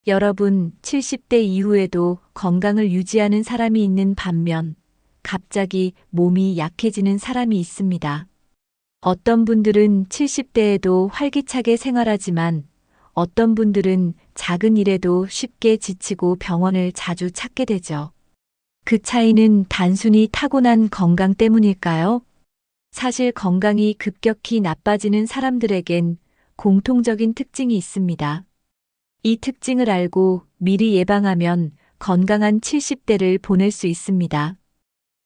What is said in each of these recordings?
여러분, 70대 이후에도 건강을 유지하는 사람이 있는 반면 갑자기 몸이 약해지는 사람이 있습니다. 어떤 분들은 70대에도 활기차게 생활하지만 어떤 분들은 작은 일에도 쉽게 지치고 병원을 자주 찾게 되죠. 그 차이는 단순히 타고난 건강 때문일까요? 사실 건강이 급격히 나빠지는 사람들에겐 공통적인 특징이 있습니다. 이 특징을 알고 미리 예방하면 건강한 70대를 보낼 수 있습니다.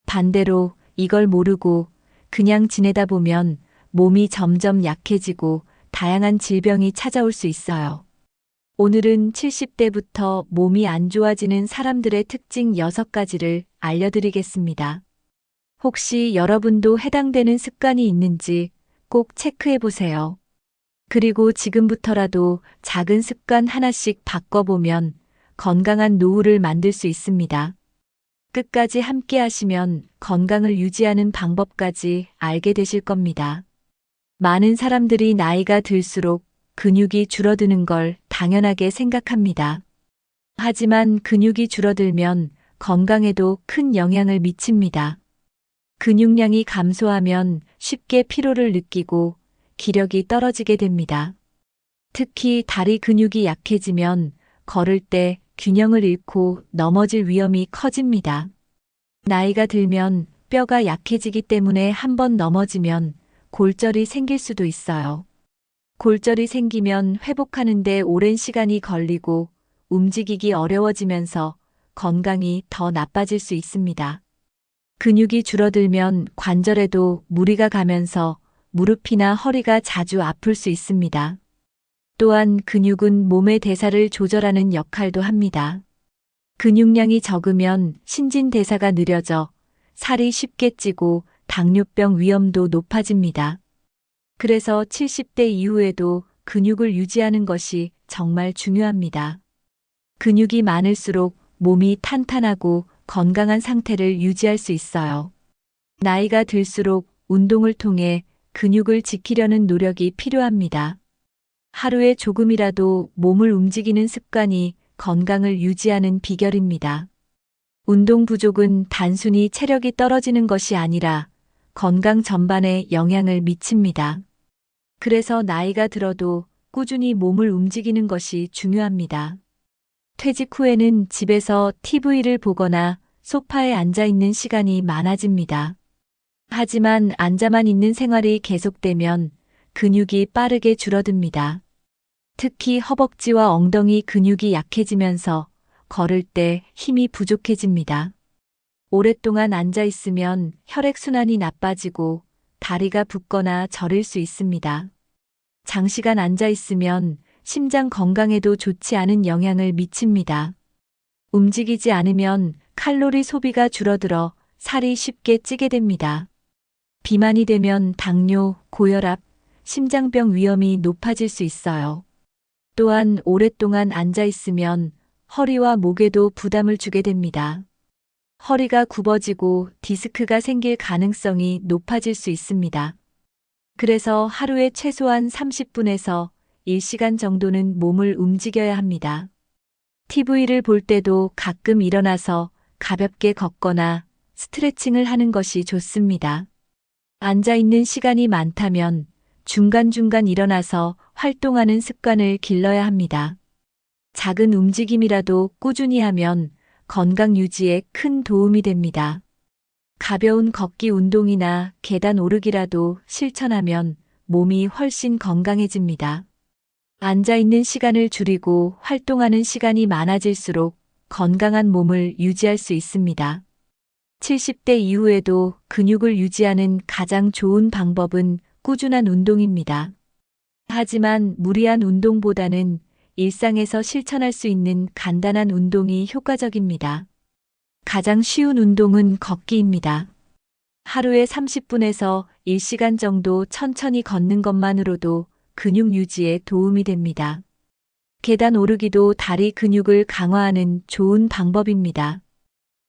반대로 이걸 모르고 그냥 지내다 보면 몸이 점점 약해지고 다양한 질병이 찾아올 수 있어요. 오늘은 70대부터 몸이 안 좋아지는 사람들의 특징 6가지를 알려드리겠습니다. 혹시 여러분도 해당되는 습관이 있는지 꼭 체크해 보세요. 그리고 지금부터라도 작은 습관 하나씩 바꿔보면 건강한 노후를 만들 수 있습니다. 끝까지 함께 하시면 건강을 유지하는 방법까지 알게 되실 겁니다. 많은 사람들이 나이가 들수록 근육이 줄어드는 걸 당연하게 생각합니다. 하지만 근육이 줄어들면 건강에도 큰 영향을 미칩니다. 근육량이 감소하면 쉽게 피로를 느끼고 기력이 떨어지게 됩니다. 특히 다리 근육이 약해지면 걸을 때 균형을 잃고 넘어질 위험이 커집니다. 나이가 들면 뼈가 약해지기 때문에 한번 넘어지면 골절이 생길 수도 있어요. 골절이 생기면 회복하는데 오랜 시간이 걸리고 움직이기 어려워지면서 건강이 더 나빠질 수 있습니다. 근육이 줄어들면 관절에도 무리가 가면서 무릎이나 허리가 자주 아플 수 있습니다. 또한 근육은 몸의 대사를 조절하는 역할도 합니다. 근육량이 적으면 신진대사가 느려져 살이 쉽게 찌고 당뇨병 위험도 높아집니다. 그래서 70대 이후에도 근육을 유지하는 것이 정말 중요합니다. 근육이 많을수록 몸이 탄탄하고 건강한 상태를 유지할 수 있어요. 나이가 들수록 운동을 통해 근육을 지키려는 노력이 필요합니다. 하루에 조금이라도 몸을 움직이는 습관이 건강을 유지하는 비결입니다. 운동 부족은 단순히 체력이 떨어지는 것이 아니라 건강 전반에 영향을 미칩니다. 그래서 나이가 들어도 꾸준히 몸을 움직이는 것이 중요합니다. 퇴직 후에는 집에서 TV를 보거나 소파에 앉아 있는 시간이 많아집니다. 하지만 앉아만 있는 생활이 계속되면 근육이 빠르게 줄어듭니다. 특히 허벅지와 엉덩이 근육이 약해지면서 걸을 때 힘이 부족해집니다. 오랫동안 앉아 있으면 혈액순환이 나빠지고 다리가 붓거나 저릴 수 있습니다. 장시간 앉아 있으면 심장 건강에도 좋지 않은 영향을 미칩니다. 움직이지 않으면 칼로리 소비가 줄어들어 살이 쉽게 찌게 됩니다. 비만이 되면 당뇨, 고혈압, 심장병 위험이 높아질 수 있어요. 또한 오랫동안 앉아 있으면 허리와 목에도 부담을 주게 됩니다. 허리가 굽어지고 디스크가 생길 가능성이 높아질 수 있습니다. 그래서 하루에 최소한 30분에서 1시간 정도는 몸을 움직여야 합니다. TV를 볼 때도 가끔 일어나서 가볍게 걷거나 스트레칭을 하는 것이 좋습니다. 앉아 있는 시간이 많다면 중간중간 일어나서 활동하는 습관을 길러야 합니다. 작은 움직임이라도 꾸준히 하면 건강 유지에 큰 도움이 됩니다. 가벼운 걷기 운동이나 계단 오르기라도 실천하면 몸이 훨씬 건강해집니다. 앉아 있는 시간을 줄이고 활동하는 시간이 많아질수록 건강한 몸을 유지할 수 있습니다. 70대 이후에도 근육을 유지하는 가장 좋은 방법은 꾸준한 운동입니다. 하지만 무리한 운동보다는 일상에서 실천할 수 있는 간단한 운동이 효과적입니다. 가장 쉬운 운동은 걷기입니다. 하루에 30분에서 1시간 정도 천천히 걷는 것만으로도 근육 유지에 도움이 됩니다. 계단 오르기도 다리 근육을 강화하는 좋은 방법입니다.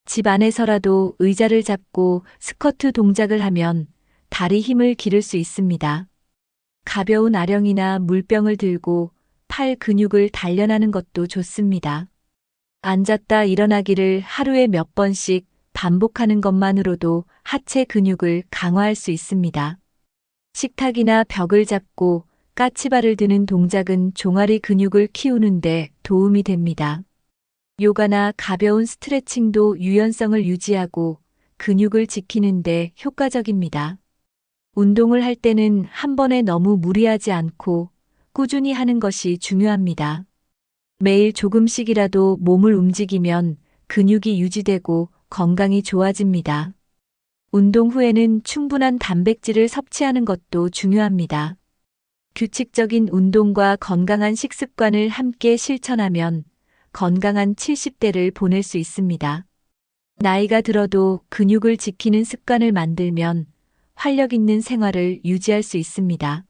집 안에서라도 의자를 잡고 스쿼트 동작을 하면 다리 힘을 기를 수 있습니다. 가벼운 아령이나 물병을 들고 팔 근육을 단련하는 것도 좋습니다. 앉았다 일어나기를 하루에 몇 번씩 반복하는 것만으로도 하체 근육을 강화할 수 있습니다. 식탁이나 벽을 잡고 까치발을 드는 동작은 종아리 근육을 키우는데 도움이 됩니다. 요가나 가벼운 스트레칭도 유연성을 유지하고 근육을 지키는데 효과적입니다. 운동을 할 때는 한 번에 너무 무리하지 않고 꾸준히 하는 것이 중요합니다. 매일 조금씩이라도 몸을 움직이면 근육이 유지되고 건강이 좋아집니다. 운동 후에는 충분한 단백질을 섭취하는 것도 중요합니다. 규칙적인 운동과 건강한 식습관을 함께 실천하면 건강한 70대를 보낼 수 있습니다. 나이가 들어도 근육을 지키는 습관을 만들면 활력 있는 생활을 유지할 수 있습니다.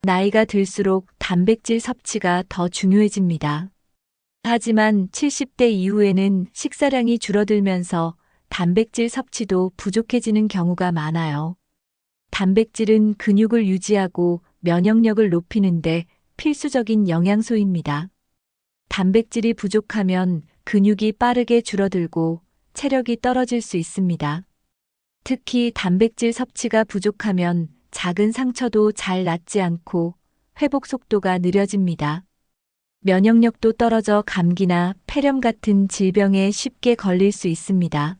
나이가 들수록 단백질 섭취가 더 중요해집니다. 하지만 70대 이후에는 식사량이 줄어들면서 단백질 섭취도 부족해지는 경우가 많아요. 단백질은 근육을 유지하고 면역력을 높이는데 필수적인 영양소입니다. 단백질이 부족하면 근육이 빠르게 줄어들고 체력이 떨어질 수 있습니다. 특히 단백질 섭취가 부족하면 작은 상처도 잘 낫지 않고 회복 속도가 느려집니다. 면역력도 떨어져 감기나 폐렴 같은 질병에 쉽게 걸릴 수 있습니다.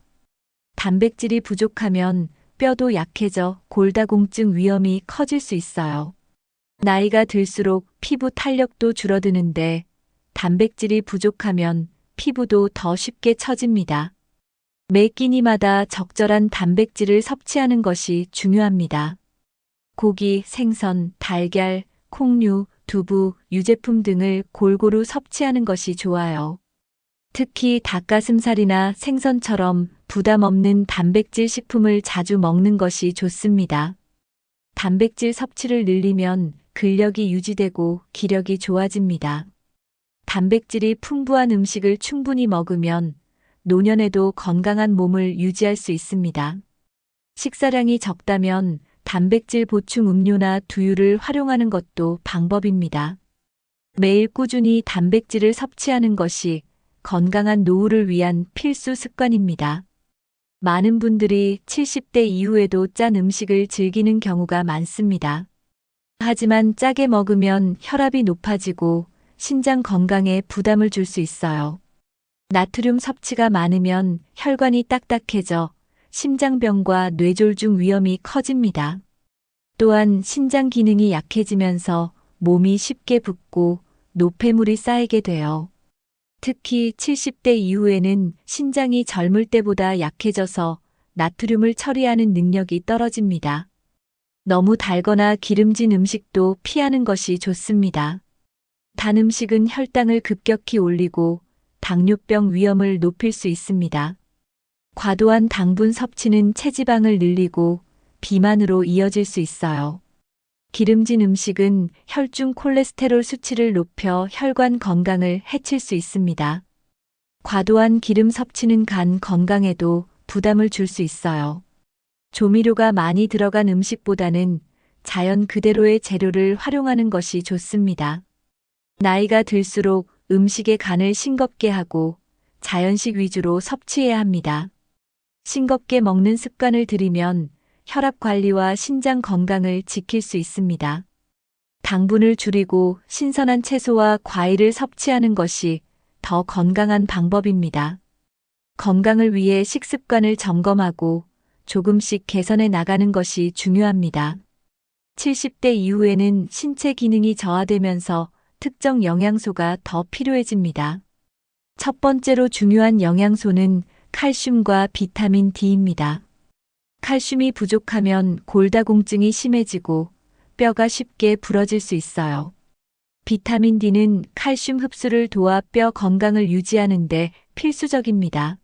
단백질이 부족하면 뼈도 약해져 골다공증 위험이 커질 수 있어요. 나이가 들수록 피부 탄력도 줄어드는데 단백질이 부족하면 피부도 더 쉽게 처집니다. 매 끼니마다 적절한 단백질을 섭취하는 것이 중요합니다. 고기, 생선, 달걀, 콩류, 두부, 유제품 등을 골고루 섭취하는 것이 좋아요. 특히 닭가슴살이나 생선처럼 부담 없는 단백질 식품을 자주 먹는 것이 좋습니다. 단백질 섭취를 늘리면 근력이 유지되고 기력이 좋아집니다. 단백질이 풍부한 음식을 충분히 먹으면 노년에도 건강한 몸을 유지할 수 있습니다. 식사량이 적다면 단백질 보충 음료나 두유를 활용하는 것도 방법입니다. 매일 꾸준히 단백질을 섭취하는 것이 건강한 노후를 위한 필수 습관입니다. 많은 분들이 70대 이후에도 짠 음식을 즐기는 경우가 많습니다. 하지만 짜게 먹으면 혈압이 높아지고 신장 건강에 부담을 줄 수 있어요. 나트륨 섭취가 많으면 혈관이 딱딱해져 심장병과 뇌졸중 위험이 커집니다. 또한 신장 기능이 약해지면서 몸이 쉽게 붓고 노폐물이 쌓이게 돼요. 특히 70대 이후에는 신장이 젊을 때보다 약해져서 나트륨을 처리하는 능력이 떨어집니다. 너무 달거나 기름진 음식도 피하는 것이 좋습니다. 단 음식은 혈당을 급격히 올리고 당뇨병 위험을 높일 수 있습니다. 과도한 당분 섭취는 체지방을 늘리고 비만으로 이어질 수 있어요. 기름진 음식은 혈중 콜레스테롤 수치를 높여 혈관 건강을 해칠 수 있습니다. 과도한 기름 섭취는 간 건강에도 부담을 줄 수 있어요. 조미료가 많이 들어간 음식보다는 자연 그대로의 재료를 활용하는 것이 좋습니다. 나이가 들수록 음식의 간을 싱겁게 하고 자연식 위주로 섭취해야 합니다. 싱겁게 먹는 습관을 들이면 혈압 관리와 신장 건강을 지킬 수 있습니다. 당분을 줄이고 신선한 채소와 과일을 섭취하는 것이 더 건강한 방법입니다. 건강을 위해 식습관을 점검하고 조금씩 개선해 나가는 것이 중요합니다. 70대 이후에는 신체 기능이 저하되면서 특정 영양소가 더 필요해집니다. 첫 번째로 중요한 영양소는 칼슘과 비타민 D입니다. 칼슘이 부족하면 골다공증이 심해지고 뼈가 쉽게 부러질 수 있어요. 비타민 D는 칼슘 흡수를 도와 뼈 건강을 유지하는 데 필수적입니다.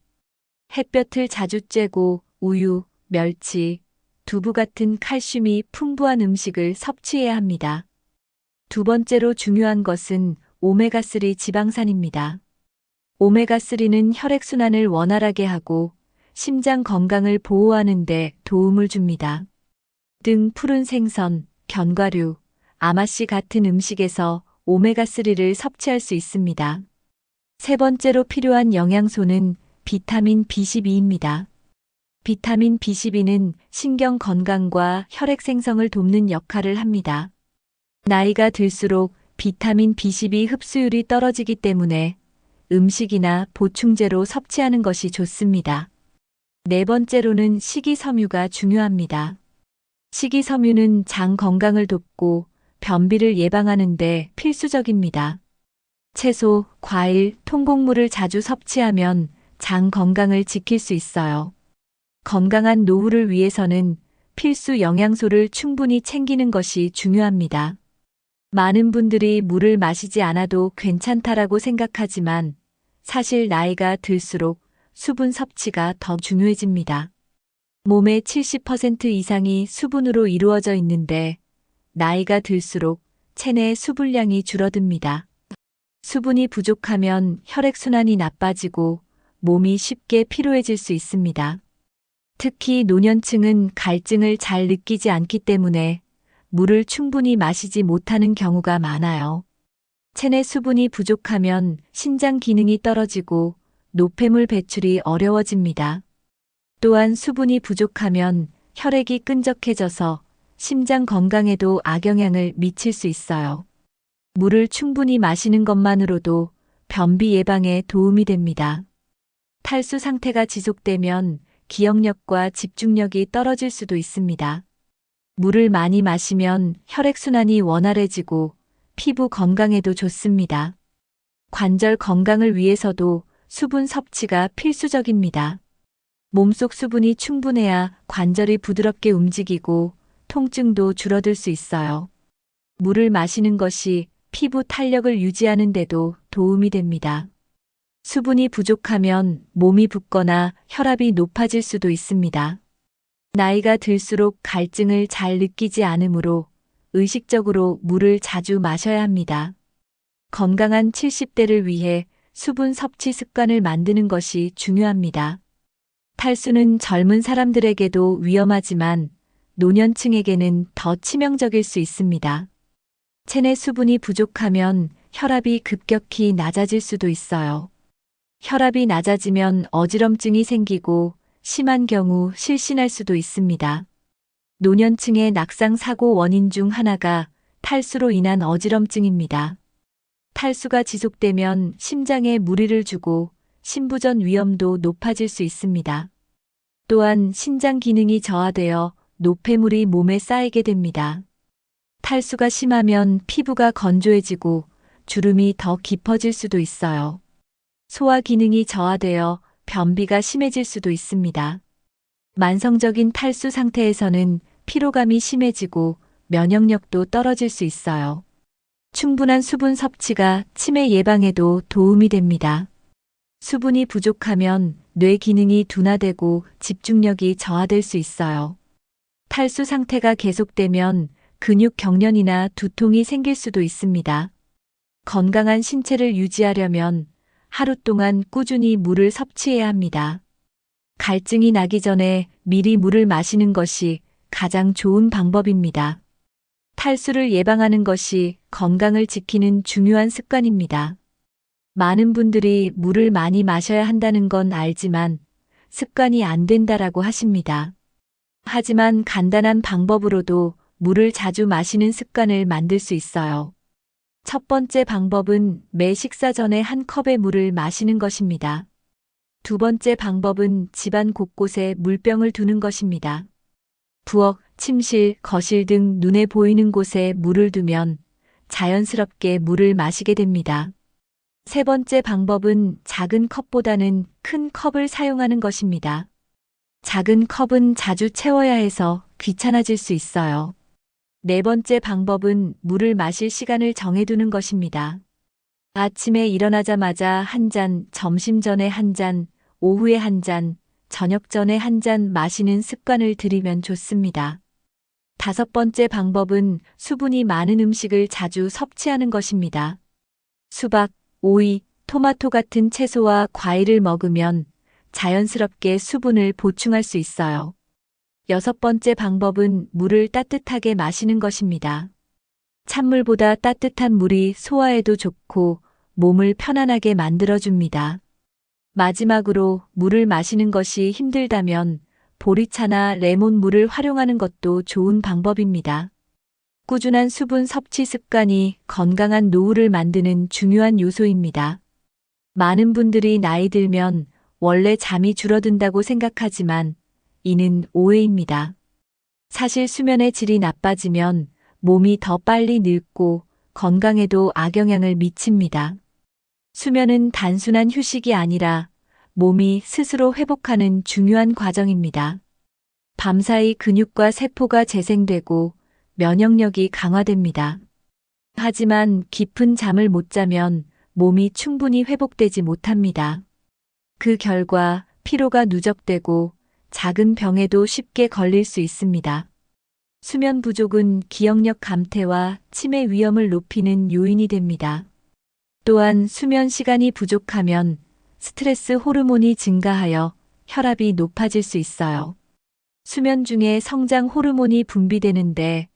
햇볕을 자주 쬐고 우유, 멸치, 두부 같은 칼슘이 풍부한 음식을 섭취해야 합니다. 두 번째로 중요한 것은 오메가3 지방산입니다. 오메가3는 혈액순환을 원활하게 하고 심장 건강을 보호하는 데 도움을 줍니다. 등 푸른 생선, 견과류, 아마씨 같은 음식에서 오메가3를 섭취할 수 있습니다. 세 번째로 필요한 영양소는 비타민 B12입니다. 비타민 B12는 신경 건강과 혈액 생성을 돕는 역할을 합니다. 나이가 들수록 비타민 B12 흡수율이 떨어지기 때문에 음식이나 보충제로 섭취하는 것이 좋습니다. 네 번째로는 식이섬유가 중요합니다. 식이섬유는 장 건강을 돕고 변비를 예방하는 데 필수적입니다. 채소, 과일, 통곡물을 자주 섭취하면 장 건강을 지킬 수 있어요. 건강한 노후를 위해서는 필수 영양소를 충분히 챙기는 것이 중요합니다. 많은 분들이 물을 마시지 않아도 괜찮다라고 생각하지만 사실 나이가 들수록 수분 섭취가 더 중요해집니다. 몸의 70% 이상이 수분으로 이루어져 있는데 나이가 들수록 체내 수분량이 줄어듭니다. 수분이 부족하면 혈액순환이 나빠지고 몸이 쉽게 피로해질 수 있습니다. 특히 노년층은 갈증을 잘 느끼지 않기 때문에 물을 충분히 마시지 못하는 경우가 많아요. 체내 수분이 부족하면 신장 기능이 떨어지고 노폐물 배출이 어려워집니다. 또한 수분이 부족하면 혈액이 끈적해져서 심장 건강에도 악영향을 미칠 수 있어요. 물을 충분히 마시는 것만으로도 변비 예방에 도움이 됩니다. 탈수 상태가 지속되면 기억력과 집중력이 떨어질 수도 있습니다. 물을 많이 마시면 혈액순환이 원활해지고 피부 건강에도 좋습니다. 관절 건강을 위해서도 수분 섭취가 필수적입니다. 몸속 수분이 충분해야 관절이 부드럽게 움직이고 통증도 줄어들 수 있어요. 물을 마시는 것이 피부 탄력을 유지하는 데도 도움이 됩니다. 수분이 부족하면 몸이 붓거나 혈압이 높아질 수도 있습니다. 나이가 들수록 갈증을 잘 느끼지 않으므로 의식적으로 물을 자주 마셔야 합니다. 건강한 70대를 위해 수분 섭취 습관을 만드는 것이 중요합니다. 탈수는 젊은 사람들에게도 위험하지만 노년층에게는 더 치명적일 수 있습니다. 체내 수분이 부족하면 혈압이 급격히 낮아질 수도 있어요. 혈압이 낮아지면 어지럼증이 생기고 심한 경우 실신할 수도 있습니다. 노년층의 낙상 사고 원인 중 하나가 탈수로 인한 어지럼증입니다. 탈수가 지속되면 심장에 무리를 주고 심부전 위험도 높아질 수 있습니다. 또한 신장 기능이 저하되어 노폐물이 몸에 쌓이게 됩니다. 탈수가 심하면 피부가 건조해지고 주름이 더 깊어질 수도 있어요. 소화 기능이 저하되어 변비가 심해질 수도 있습니다. 만성적인 탈수 상태에서는 피로감이 심해지고 면역력도 떨어질 수 있어요. 충분한 수분 섭취가 치매 예방에도 도움이 됩니다. 수분이 부족하면 뇌 기능이 둔화되고 집중력이 저하될 수 있어요. 탈수 상태가 계속되면 근육 경련이나 두통이 생길 수도 있습니다. 건강한 신체를 유지하려면 하루 동안 꾸준히 물을 섭취해야 합니다. 갈증이 나기 전에 미리 물을 마시는 것이 가장 좋은 방법입니다. 탈수를 예방하는 것이 건강을 지키는 중요한 습관입니다. 많은 분들이 물을 많이 마셔야 한다는 건 알지만 습관이 안 된다라고 하십니다. 하지만 간단한 방법으로도 물을 자주 마시는 습관을 만들 수 있어요. 첫 번째 방법은 매 식사 전에 한 컵의 물을 마시는 것입니다. 두 번째 방법은 집안 곳곳에 물병을 두는 것입니다. 부엌, 침실, 거실 등 눈에 보이는 곳에 물을 두면 자연스럽게 물을 마시게 됩니다. 세 번째 방법은 작은 컵보다는 큰 컵을 사용하는 것입니다. 작은 컵은 자주 채워야 해서 귀찮아질 수 있어요. 네 번째 방법은 물을 마실 시간을 정해두는 것입니다. 아침에 일어나자마자 한 잔, 점심 전에 한 잔, 오후에 한 잔, 저녁 전에 한 잔 마시는 습관을 들이면 좋습니다. 다섯 번째 방법은 수분이 많은 음식을 자주 섭취하는 것입니다. 수박, 오이, 토마토 같은 채소와 과일을 먹으면 자연스럽게 수분을 보충할 수 있어요. 여섯 번째 방법은 물을 따뜻하게 마시는 것입니다. 찬물보다 따뜻한 물이 소화에도 좋고 몸을 편안하게 만들어줍니다. 마지막으로 물을 마시는 것이 힘들다면 보리차나 레몬물을 활용하는 것도 좋은 방법입니다. 꾸준한 수분 섭취 습관이 건강한 노후를 만드는 중요한 요소입니다. 많은 분들이 나이 들면 원래 잠이 줄어든다고 생각하지만 이는 오해입니다. 사실 수면의 질이 나빠지면 몸이 더 빨리 늙고 건강에도 악영향을 미칩니다. 수면은 단순한 휴식이 아니라 몸이 스스로 회복하는 중요한 과정입니다. 밤사이 근육과 세포가 재생되고 면역력이 강화됩니다. 하지만 깊은 잠을 못 자면 몸이 충분히 회복되지 못합니다. 그 결과 피로가 누적되고 작은 병에도 쉽게 걸릴 수 있습니다. 수면 부족은 기억력 감퇴와 치매 위험을 높이는 요인이 됩니다. 또한 수면 시간이 부족하면 스트레스 호르몬이 증가하여 혈압이 높아질 수 있어요. 수면 중에 성장 호르몬이 분비되는데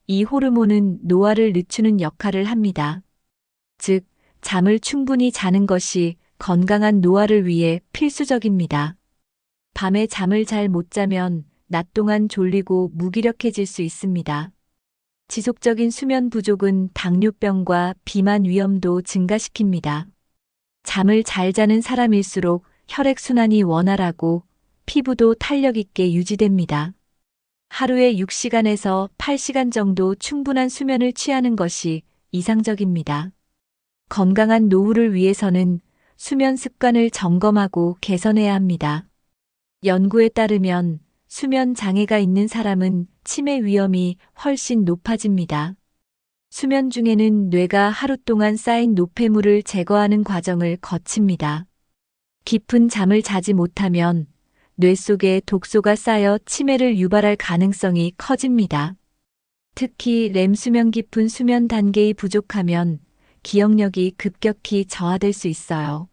이 호르몬은 노화를 늦추는 역할을 합니다. 즉, 잠을 충분히 자는 것이 건강한 노화를 위해 필수적입니다. 밤에 잠을 잘 못 자면 낮 동안 졸리고 무기력해질 수 있습니다. 지속적인 수면 부족은 당뇨병과 비만 위험도 증가시킵니다. 잠을 잘 자는 사람일수록 혈액순환이 원활하고 피부도 탄력 있게 유지됩니다. 하루에 6시간에서 8시간 정도 충분한 수면을 취하는 것이 이상적입니다. 건강한 노후를 위해서는 수면 습관을 점검하고 개선해야 합니다. 연구에 따르면 수면 장애가 있는 사람은 치매 위험이 훨씬 높아집니다. 수면 중에는 뇌가 하루 동안 쌓인 노폐물을 제거하는 과정을 거칩니다. 깊은 잠을 자지 못하면 뇌 속에 독소가 쌓여 치매를 유발할 가능성이 커집니다. 특히 렘 수면 깊은 수면 단계이 부족하면 기억력이 급격히 저하될 수 있어요.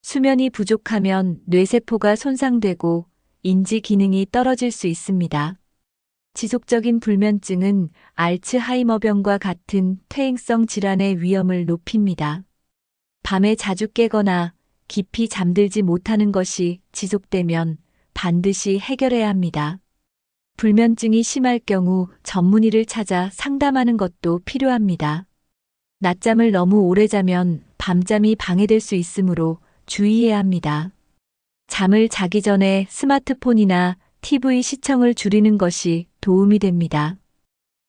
수면이 부족하면 뇌세포가 손상되고 인지 기능이 떨어질 수 있습니다. 지속적인 불면증은 알츠하이머병과 같은 퇴행성 질환의 위험을 높입니다. 밤에 자주 깨거나 깊이 잠들지 못하는 것이 지속되면 반드시 해결해야 합니다. 불면증이 심할 경우 전문의를 찾아 상담하는 것도 필요합니다. 낮잠을 너무 오래 자면 밤잠이 방해될 수 있으므로 주의해야 합니다. 잠을 자기 전에 스마트폰이나 TV 시청을 줄이는 것이 도움이 됩니다.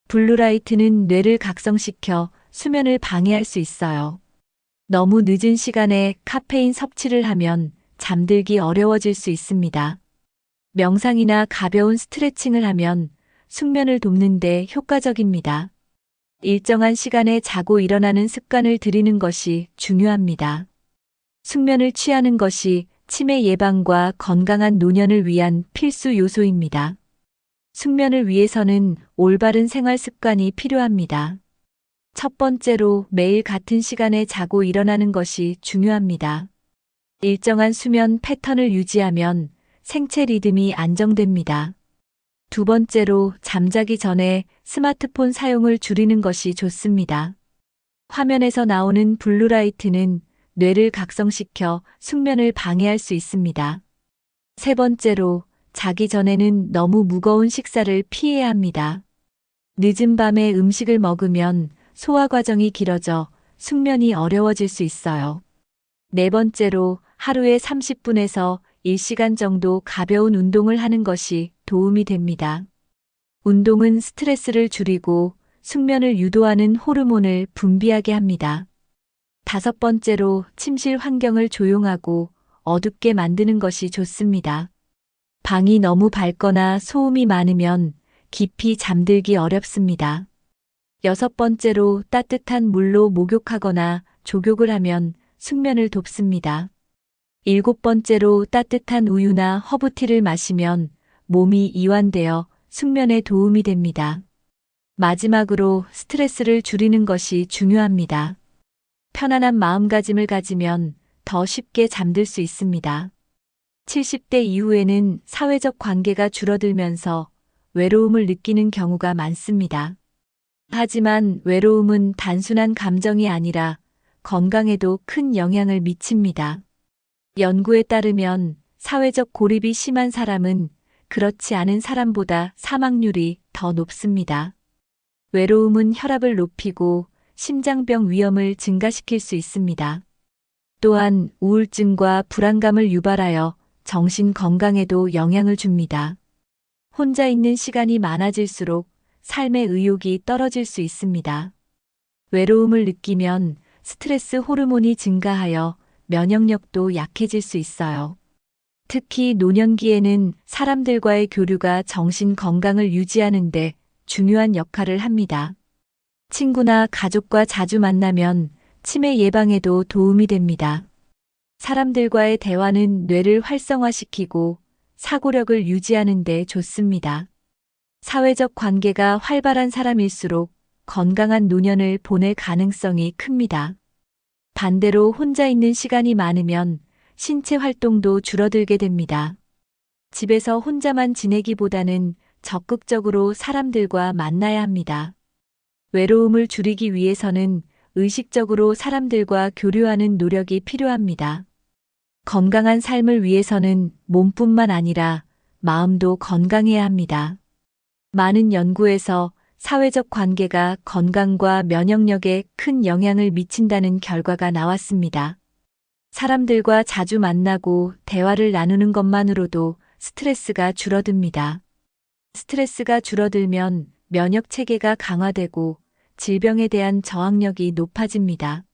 블루라이트는 뇌를 각성시켜 수면을 방해할 수 있어요. 너무 늦은 시간에 카페인 섭취를 하면 잠들기 어려워질 수 있습니다. 명상이나 가벼운 스트레칭을 하면 숙면을 돕는 데 효과적입니다. 일정한 시간에 자고 일어나는 습관을 들이는 것이 중요합니다. 숙면을 취하는 것이 치매 예방과 건강한 노년을 위한 필수 요소입니다. 숙면을 위해서는 올바른 생활 습관이 필요합니다. 첫 번째로 매일 같은 시간에 자고 일어나는 것이 중요합니다. 일정한 수면 패턴을 유지하면 생체 리듬이 안정됩니다. 두 번째로 잠자기 전에 스마트폰 사용을 줄이는 것이 좋습니다. 화면에서 나오는 블루라이트는 뇌를 각성시켜 숙면을 방해할 수 있습니다. 세 번째로 자기 전에는 너무 무거운 식사를 피해야 합니다. 늦은 밤에 음식을 먹으면 소화 과정이 길어져 숙면이 어려워질 수 있어요. 네 번째로 하루에 30분에서 1시간 정도 가벼운 운동을 하는 것이 도움이 됩니다. 운동은 스트레스를 줄이고 숙면을 유도하는 호르몬을 분비하게 합니다. 다섯 번째로 침실 환경을 조용하고 어둡게 만드는 것이 좋습니다. 방이 너무 밝거나 소음이 많으면 깊이 잠들기 어렵습니다. 여섯 번째로 따뜻한 물로 목욕하거나 족욕을 하면 숙면을 돕습니다. 일곱 번째로 따뜻한 우유나 허브티를 마시면 몸이 이완되어 숙면에 도움이 됩니다. 마지막으로 스트레스를 줄이는 것이 중요합니다. 편안한 마음가짐을 가지면 더 쉽게 잠들 수 있습니다. 70대 이후에는 사회적 관계가 줄어들면서 외로움을 느끼는 경우가 많습니다. 하지만 외로움은 단순한 감정이 아니라 건강에도 큰 영향을 미칩니다. 연구에 따르면 사회적 고립이 심한 사람은 그렇지 않은 사람보다 사망률이 더 높습니다. 외로움은 혈압을 높이고 심장병 위험을 증가시킬 수 있습니다. 또한 우울증과 불안감을 유발하여 정신 건강에도 영향을 줍니다. 혼자 있는 시간이 많아질수록 삶의 의욕이 떨어질 수 있습니다. 외로움을 느끼면 스트레스 호르몬이 증가하여 면역력도 약해질 수 있어요. 특히 노년기에는 사람들과의 교류가 정신 건강을 유지하는 데 중요한 역할을 합니다. 친구나 가족과 자주 만나면 치매 예방에도 도움이 됩니다. 사람들과의 대화는 뇌를 활성화시키고 사고력을 유지하는 데 좋습니다. 사회적 관계가 활발한 사람일수록 건강한 노년을 보낼 가능성이 큽니다. 반대로 혼자 있는 시간이 많으면 신체 활동도 줄어들게 됩니다. 집에서 혼자만 지내기보다는 적극적으로 사람들과 만나야 합니다. 외로움을 줄이기 위해서는 의식적으로 사람들과 교류하는 노력이 필요합니다. 건강한 삶을 위해서는 몸뿐만 아니라 마음도 건강해야 합니다. 많은 연구에서 사회적 관계가 건강과 면역력에 큰 영향을 미친다는 결과가 나왔습니다. 사람들과 자주 만나고 대화를 나누는 것만으로도 스트레스가 줄어듭니다. 스트레스가 줄어들면 면역 체계가 강화되고 질병에 대한 저항력이 높아집니다.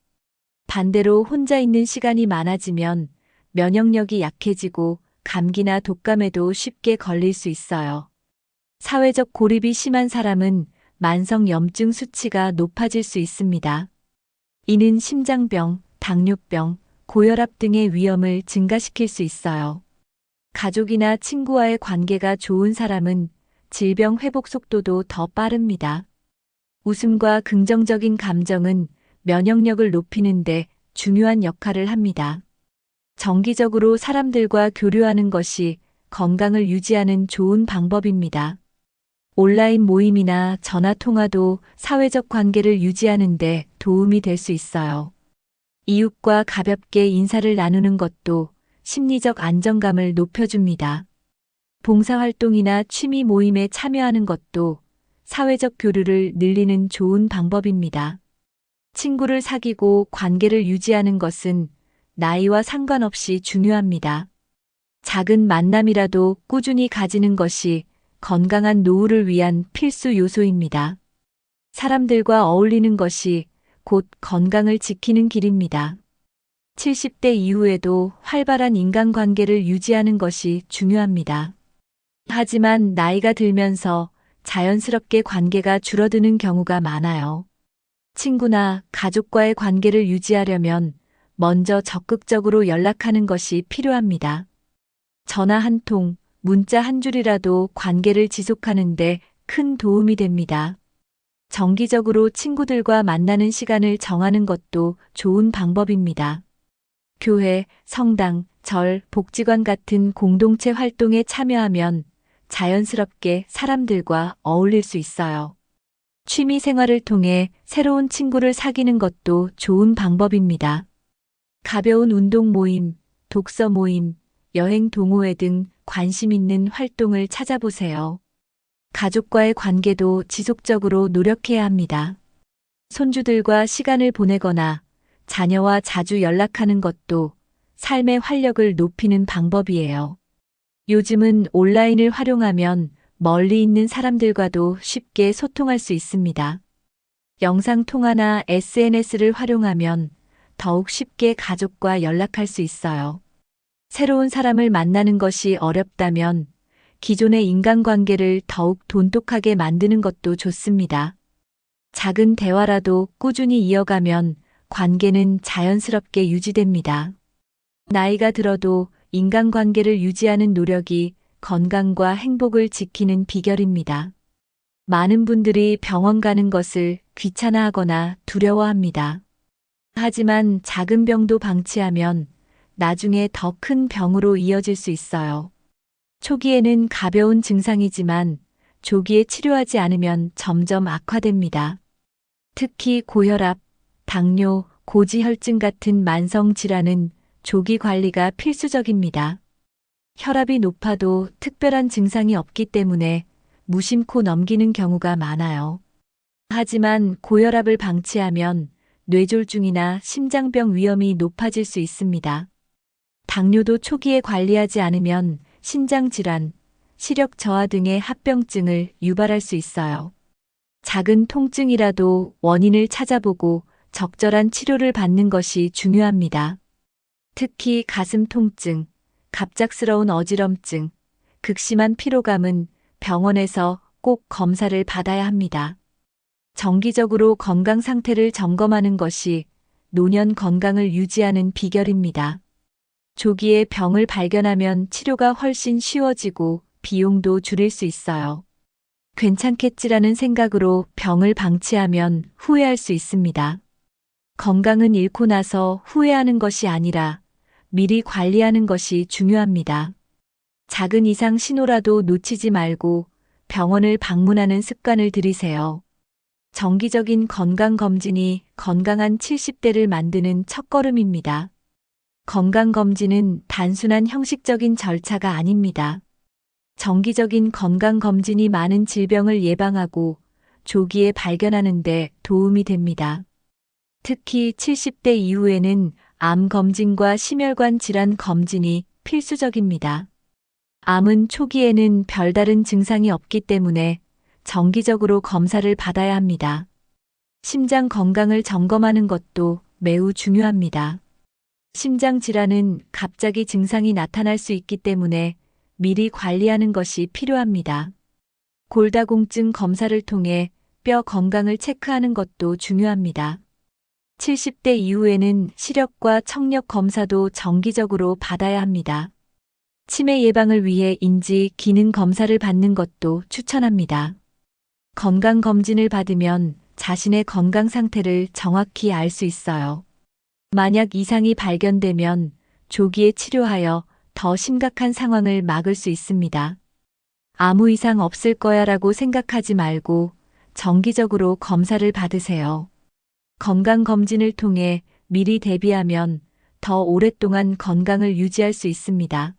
반대로 혼자 있는 시간이 많아지면 면역력이 약해지고 감기나 독감에도 쉽게 걸릴 수 있어요. 사회적 고립이 심한 사람은 만성 염증 수치가 높아질 수 있습니다. 이는 심장병, 당뇨병, 고혈압 등의 위험을 증가시킬 수 있어요. 가족이나 친구와의 관계가 좋은 사람은 질병 회복 속도도 더 빠릅니다. 웃음과 긍정적인 감정은 면역력을 높이는데 중요한 역할을 합니다. 정기적으로 사람들과 교류하는 것이 건강을 유지하는 좋은 방법입니다. 온라인 모임이나 전화 통화도 사회적 관계를 유지하는 데 도움이 될 수 있어요. 이웃과 가볍게 인사를 나누는 것도 심리적 안정감을 높여줍니다. 봉사활동이나 취미 모임에 참여하는 것도 사회적 교류를 늘리는 좋은 방법입니다. 친구를 사귀고 관계를 유지하는 것은 나이와 상관없이 중요합니다. 작은 만남이라도 꾸준히 가지는 것이 건강한 노후를 위한 필수 요소입니다. 사람들과 어울리는 것이 곧 건강을 지키는 길입니다. 70대 이후에도 활발한 인간관계를 유지하는 것이 중요합니다. 하지만 나이가 들면서 자연스럽게 관계가 줄어드는 경우가 많아요. 친구나 가족과의 관계를 유지하려면 먼저 적극적으로 연락하는 것이 필요합니다. 전화 한 통, 문자 한 줄이라도 관계를 지속하는 데 큰 도움이 됩니다. 정기적으로 친구들과 만나는 시간을 정하는 것도 좋은 방법입니다. 교회, 성당, 절, 복지관 같은 공동체 활동에 참여하면 자연스럽게 사람들과 어울릴 수 있어요. 취미 생활을 통해 새로운 친구를 사귀는 것도 좋은 방법입니다. 가벼운 운동 모임, 독서 모임, 여행 동호회 등 관심 있는 활동을 찾아보세요. 가족과의 관계도 지속적으로 노력해야 합니다. 손주들과 시간을 보내거나 자녀와 자주 연락하는 것도 삶의 활력을 높이는 방법이에요. 요즘은 온라인을 활용하면 멀리 있는 사람들과도 쉽게 소통할 수 있습니다. 영상통화나 SNS를 활용하면 더욱 쉽게 가족과 연락할 수 있어요. 새로운 사람을 만나는 것이 어렵다면 기존의 인간관계를 더욱 돈독하게 만드는 것도 좋습니다. 작은 대화라도 꾸준히 이어가면 관계는 자연스럽게 유지됩니다. 나이가 들어도 인간관계를 유지하는 노력이 건강과 행복을 지키는 비결입니다. 많은 분들이 병원 가는 것을 귀찮아하거나 두려워합니다. 하지만 작은 병도 방치하면 나중에 더 큰 병으로 이어질 수 있어요. 초기에는 가벼운 증상이지만 조기에 치료하지 않으면 점점 악화됩니다. 특히 고혈압, 당뇨, 고지혈증 같은 만성 질환은 조기 관리가 필수적입니다. 혈압이 높아도 특별한 증상이 없기 때문에 무심코 넘기는 경우가 많아요. 하지만 고혈압을 방치하면 뇌졸중이나 심장병 위험이 높아질 수 있습니다. 당뇨도 초기에 관리하지 않으면 신장질환, 시력 저하 등의 합병증을 유발할 수 있어요. 작은 통증이라도 원인을 찾아보고 적절한 치료를 받는 것이 중요합니다. 특히 가슴 통증, 갑작스러운 어지럼증, 극심한 피로감은 병원에서 꼭 검사를 받아야 합니다. 정기적으로 건강 상태를 점검하는 것이 노년 건강을 유지하는 비결입니다. 조기에 병을 발견하면 치료가 훨씬 쉬워지고 비용도 줄일 수 있어요. 괜찮겠지라는 생각으로 병을 방치하면 후회할 수 있습니다. 건강은 잃고 나서 후회하는 것이 아니라 미리 관리하는 것이 중요합니다. 작은 이상 신호라도 놓치지 말고 병원을 방문하는 습관을 들이세요. 정기적인 건강검진이 건강한 70대를 만드는 첫걸음입니다. 건강검진은 단순한 형식적인 절차가 아닙니다. 정기적인 건강검진이 많은 질병을 예방하고 조기에 발견하는 데 도움이 됩니다. 특히 70대 이후에는 암 검진과 심혈관 질환 검진이 필수적입니다. 암은 초기에는 별다른 증상이 없기 때문에 정기적으로 검사를 받아야 합니다. 심장 건강을 점검하는 것도 매우 중요합니다. 심장 질환은 갑자기 증상이 나타날 수 있기 때문에 미리 관리하는 것이 필요합니다. 골다공증 검사를 통해 뼈 건강을 체크하는 것도 중요합니다. 70대 이후에는 시력과 청력 검사도 정기적으로 받아야 합니다. 치매 예방을 위해 인지 기능 검사를 받는 것도 추천합니다. 건강검진을 받으면 자신의 건강 상태를 정확히 알 수 있어요. 만약 이상이 발견되면 조기에 치료하여 더 심각한 상황을 막을 수 있습니다. 아무 이상 없을 거야라고 생각하지 말고 정기적으로 검사를 받으세요. 건강검진을 통해 미리 대비하면 더 오랫동안 건강을 유지할 수 있습니다.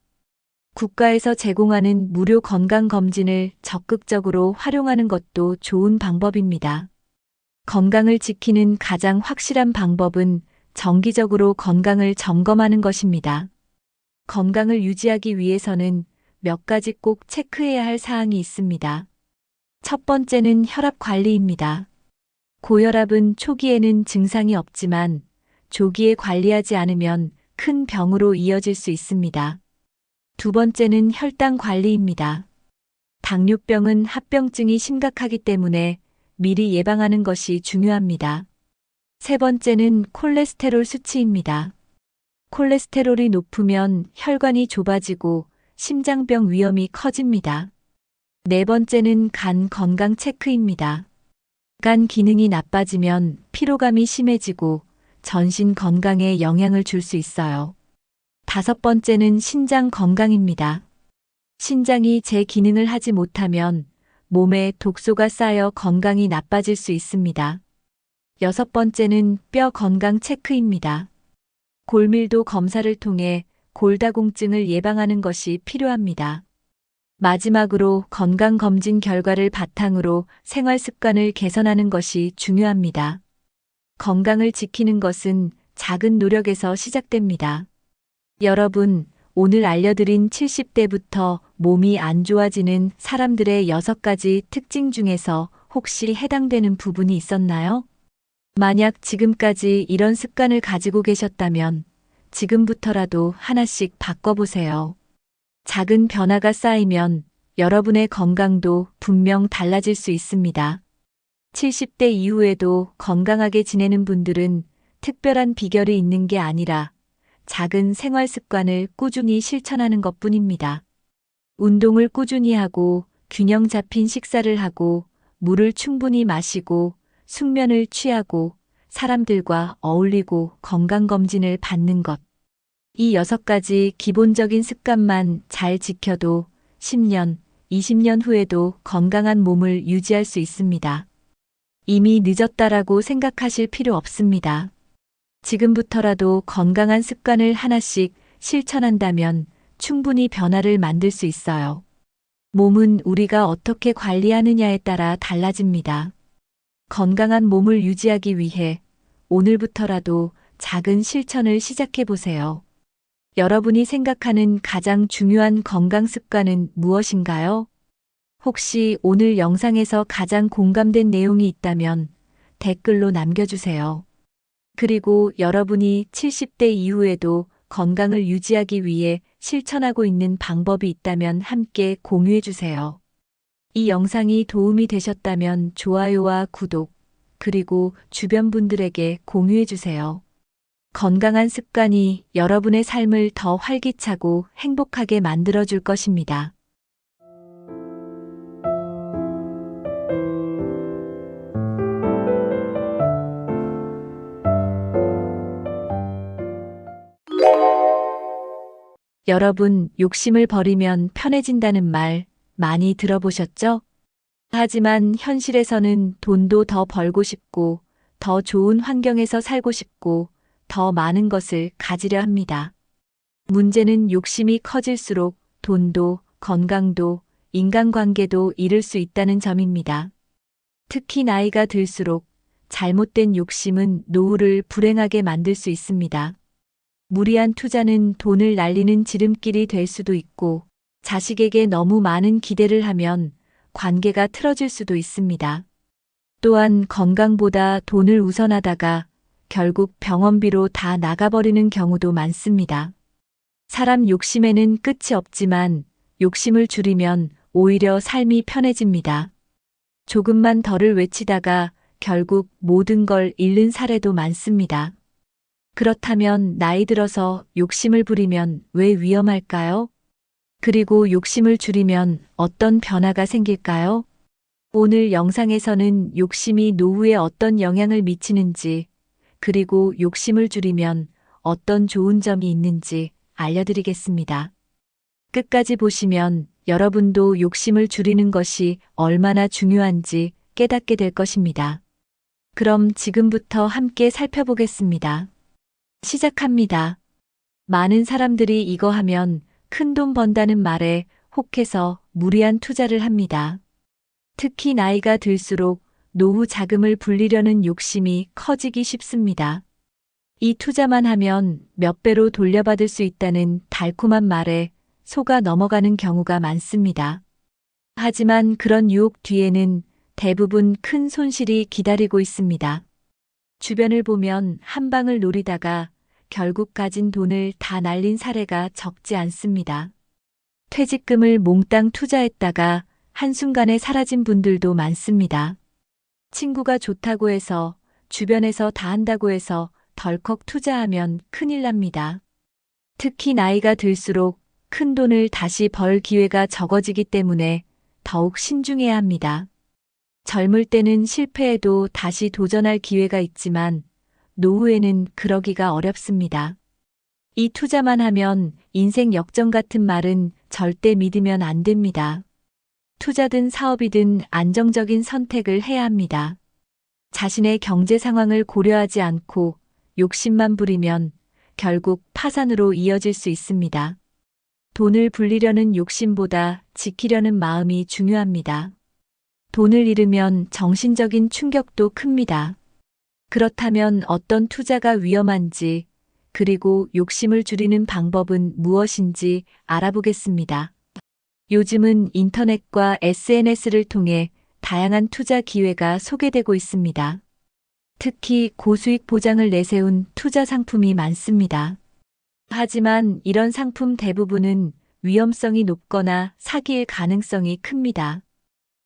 국가에서 제공하는 무료 건강검진을 적극적으로 활용하는 것도 좋은 방법입니다. 건강을 지키는 가장 확실한 방법은 정기적으로 건강을 점검하는 것입니다. 건강을 유지하기 위해서는 몇 가지 꼭 체크해야 할 사항이 있습니다. 첫 번째는 혈압 관리입니다. 고혈압은 초기에는 증상이 없지만 조기에 관리하지 않으면 큰 병으로 이어질 수 있습니다. 두 번째는 혈당 관리입니다. 당뇨병은 합병증이 심각하기 때문에 미리 예방하는 것이 중요합니다. 세 번째는 콜레스테롤 수치입니다. 콜레스테롤이 높으면 혈관이 좁아지고 심장병 위험이 커집니다. 네 번째는 간 건강 체크입니다. 간 기능이 나빠지면 피로감이 심해지고 전신 건강에 영향을 줄 수 있어요. 다섯 번째는 신장 건강입니다. 신장이 제 기능을 하지 못하면 몸에 독소가 쌓여 건강이 나빠질 수 있습니다. 여섯 번째는 뼈 건강 체크입니다. 골밀도 검사를 통해 골다공증을 예방하는 것이 필요합니다. 마지막으로 건강검진 결과를 바탕으로 생활 습관을 개선하는 것이 중요합니다. 건강을 지키는 것은 작은 노력에서 시작됩니다. 여러분, 오늘 알려드린 70대부터 몸이 안 좋아지는 사람들의 6가지 특징 중에서 혹시 해당되는 부분이 있었나요? 만약 지금까지 이런 습관을 가지고 계셨다면 지금부터라도 하나씩 바꿔보세요. 작은 변화가 쌓이면 여러분의 건강도 분명 달라질 수 있습니다. 70대 이후에도 건강하게 지내는 분들은 특별한 비결이 있는 게 아니라 작은 생활 습관을 꾸준히 실천하는 것뿐입니다. 운동을 꾸준히 하고 균형 잡힌 식사를 하고 물을 충분히 마시고 숙면을 취하고 사람들과 어울리고 건강검진을 받는 것. 이 6가지 기본적인 습관만 잘 지켜도 10년, 20년 후에도 건강한 몸을 유지할 수 있습니다. 이미 늦었다라고 생각하실 필요 없습니다. 지금부터라도 건강한 습관을 하나씩 실천한다면 충분히 변화를 만들 수 있어요. 몸은 우리가 어떻게 관리하느냐에 따라 달라집니다. 건강한 몸을 유지하기 위해 오늘부터라도 작은 실천을 시작해 보세요. 여러분이 생각하는 가장 중요한 건강 습관은 무엇인가요? 혹시 오늘 영상에서 가장 공감된 내용이 있다면 댓글로 남겨주세요. 그리고 여러분이 70대 이후에도 건강을 유지하기 위해 실천하고 있는 방법이 있다면 함께 공유해 주세요. 이 영상이 도움이 되셨다면 좋아요와 구독, 그리고 주변 분들에게 공유해 주세요. 건강한 습관이 여러분의 삶을 더 활기차고 행복하게 만들어 줄 것입니다. 여러분, 욕심을 버리면 편해진다는 말 많이 들어보셨죠? 하지만 현실에서는 돈도 더 벌고 싶고, 더 좋은 환경에서 살고 싶고, 더 많은 것을 가지려 합니다. 문제는 욕심이 커질수록 돈도, 건강도, 인간관계도 잃을 수 있다는 점입니다. 특히 나이가 들수록 잘못된 욕심은 노후를 불행하게 만들 수 있습니다. 무리한 투자는 돈을 날리는 지름길이 될 수도 있고, 자식에게 너무 많은 기대를 하면 관계가 틀어질 수도 있습니다. 또한 건강보다 돈을 우선하다가 결국 병원비로 다 나가버리는 경우도 많습니다. 사람 욕심에는 끝이 없지만 욕심을 줄이면 오히려 삶이 편해집니다. 조금만 덜을 외치다가 결국 모든 걸 잃는 사례도 많습니다. 그렇다면 나이 들어서 욕심을 부리면 왜 위험할까요? 그리고 욕심을 줄이면 어떤 변화가 생길까요? 오늘 영상에서는 욕심이 노후에 어떤 영향을 미치는지, 그리고 욕심을 줄이면 어떤 좋은 점이 있는지 알려드리겠습니다. 끝까지 보시면 여러분도 욕심을 줄이는 것이 얼마나 중요한지 깨닫게 될 것입니다. 그럼 지금부터 함께 살펴보겠습니다. 시작합니다. 많은 사람들이 이거 하면 큰 돈 번다는 말에 혹해서 무리한 투자를 합니다. 특히 나이가 들수록 노후 자금을 불리려는 욕심이 커지기 쉽습니다. 이 투자만 하면 몇 배로 돌려받을 수 있다는 달콤한 말에 속아 넘어가는 경우가 많습니다. 하지만 그런 유혹 뒤에는 대부분 큰 손실이 기다리고 있습니다. 주변을 보면 한 방을 노리다가 결국 가진 돈을 다 날린 사례가 적지 않습니다. 퇴직금을 몽땅 투자했다가 한순간에 사라진 분들도 많습니다. 친구가 좋다고 해서, 주변에서 다 한다고 해서 덜컥 투자하면 큰일 납니다. 특히 나이가 들수록 큰 돈을 다시 벌 기회가 적어지기 때문에 더욱 신중해야 합니다. 젊을 때는 실패해도 다시 도전할 기회가 있지만 노후에는 그러기가 어렵습니다. 이 투자만 하면 인생 역전 같은 말은 절대 믿으면 안 됩니다. 투자든 사업이든 안정적인 선택을 해야 합니다. 자신의 경제 상황을 고려하지 않고 욕심만 부리면 결국 파산으로 이어질 수 있습니다. 돈을 불리려는 욕심보다 지키려는 마음이 중요합니다. 돈을 잃으면 정신적인 충격도 큽니다. 그렇다면 어떤 투자가 위험한지, 그리고 욕심을 줄이는 방법은 무엇인지 알아보겠습니다. 요즘은 인터넷과 SNS를 통해 다양한 투자 기회가 소개되고 있습니다. 특히 고수익 보장을 내세운 투자 상품이 많습니다. 하지만 이런 상품 대부분은 위험성이 높거나 사기일 가능성이 큽니다.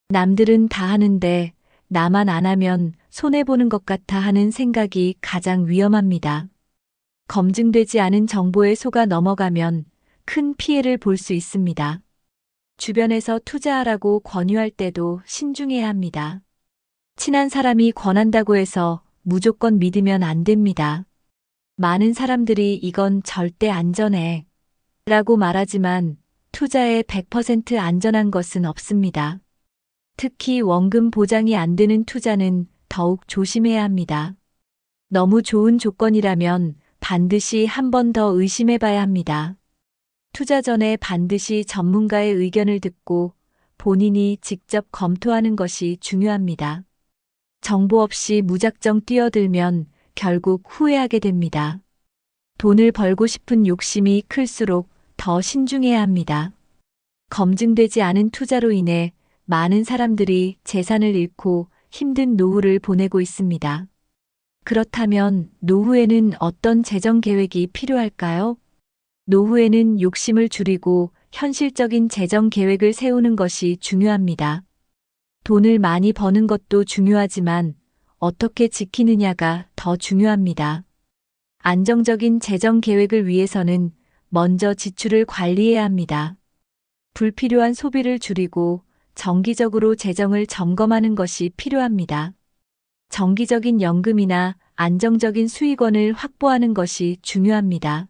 남들은 다 하는데 나만 안 하면 손해보는 것 같아 하는 생각이 가장 위험합니다. 검증되지 않은 정보에 속아 넘어가면 큰 피해를 볼 수 있습니다. 주변에서 투자하라고 권유할 때도 신중해야 합니다. 친한 사람이 권한다고 해서 무조건 믿으면 안 됩니다. 많은 사람들이 이건 절대 안전해 라고 말하지만 투자에 100% 안전한 것은 없습니다. 특히 원금 보장이 안 되는 투자는 더욱 조심해야 합니다. 너무 좋은 조건이라면 반드시 한 번 더 의심해 봐야 합니다. 투자 전에 반드시 전문가의 의견을 듣고 본인이 직접 검토하는 것이 중요합니다. 정보 없이 무작정 뛰어들면 결국 후회하게 됩니다. 돈을 벌고 싶은 욕심이 클수록 더 신중해야 합니다. 검증되지 않은 투자로 인해 많은 사람들이 재산을 잃고 힘든 노후를 보내고 있습니다. 그렇다면 노후에는 어떤 재정 계획이 필요할까요? 노후에는 욕심을 줄이고 현실적인 재정 계획을 세우는 것이 중요합니다. 돈을 많이 버는 것도 중요하지만 어떻게 지키느냐가 더 중요합니다. 안정적인 재정 계획을 위해서는 먼저 지출을 관리해야 합니다. 불필요한 소비를 줄이고 정기적으로 재정을 점검하는 것이 필요합니다. 정기적인 연금이나 안정적인 수익원을 확보하는 것이 중요합니다.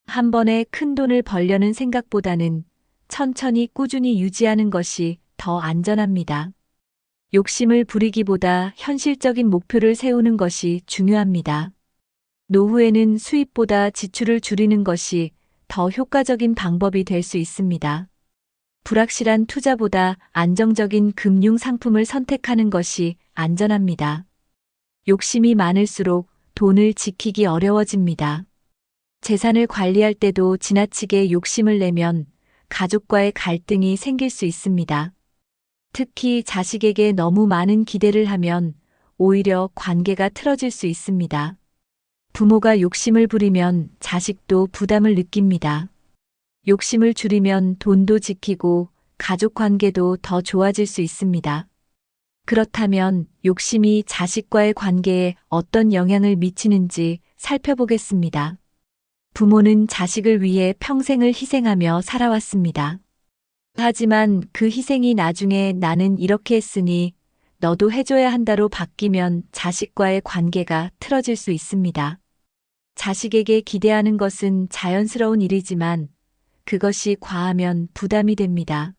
한 번에 큰 돈을 벌려는 생각보다는 천천히 꾸준히 유지하는 것이 더 안전합니다. 욕심을 부리기보다 현실적인 목표를 세우는 것이 중요합니다. 노후에는 수입보다 지출을 줄이는 것이 더 효과적인 방법이 될 수 있습니다. 불확실한 투자보다 안정적인 금융 상품을 선택하는 것이 안전합니다. 욕심이 많을수록 돈을 지키기 어려워집니다. 재산을 관리할 때도 지나치게 욕심을 내면 가족과의 갈등이 생길 수 있습니다. 특히 자식에게 너무 많은 기대를 하면 오히려 관계가 틀어질 수 있습니다. 부모가 욕심을 부리면 자식도 부담을 느낍니다. 욕심을 줄이면 돈도 지키고 가족 관계도 더 좋아질 수 있습니다. 그렇다면 욕심이 자식과의 관계에 어떤 영향을 미치는지 살펴보겠습니다. 부모는 자식을 위해 평생을 희생하며 살아왔습니다. 하지만 그 희생이 나중에 나는 이렇게 했으니 너도 해줘야 한다로 바뀌면 자식과의 관계가 틀어질 수 있습니다. 자식에게 기대하는 것은 자연스러운 일이지만 그것이 과하면 부담이 됩니다.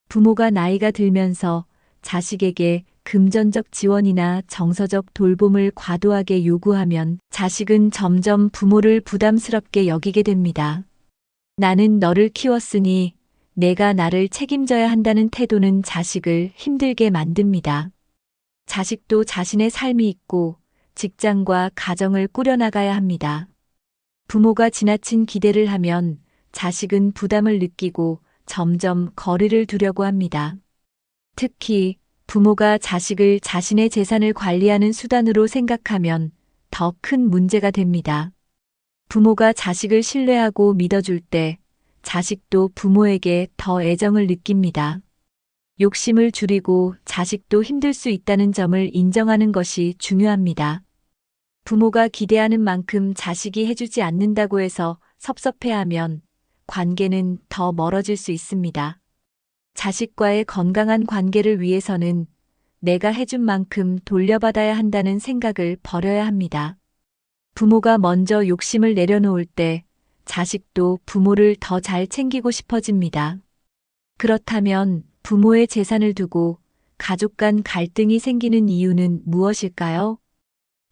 부모가 나이가 들면서 자식에게 금전적 지원이나 정서적 돌봄을 과도하게 요구하면 자식은 점점 부모를 부담스럽게 여기게 됩니다. 나는 너를 키웠으니 내가 나를 책임져야 한다는 태도는 자식을 힘들게 만듭니다. 자식도 자신의 삶이 있고 직장과 가정을 꾸려나가야 합니다. 부모가 지나친 기대를 하면 자식은 부담을 느끼고 점점 거리를 두려고 합니다. 특히 부모가 자식을 자신의 재산을 관리하는 수단으로 생각하면 더 큰 문제가 됩니다. 부모가 자식을 신뢰하고 믿어줄 때 자식도 부모에게 더 애정을 느낍니다. 욕심을 줄이고 자식도 힘들 수 있다는 점을 인정하는 것이 중요합니다. 부모가 기대하는 만큼 자식이 해주지 않는다고 해서 섭섭해하면 관계는 더 멀어질 수 있습니다. 자식과의 건강한 관계를 위해서는 내가 해준 만큼 돌려받아야 한다는 생각을 버려야 합니다. 부모가 먼저 욕심을 내려놓을 때 자식도 부모를 더 잘 챙기고 싶어집니다. 그렇다면 부모의 재산을 두고 가족 간 갈등이 생기는 이유는 무엇일까요?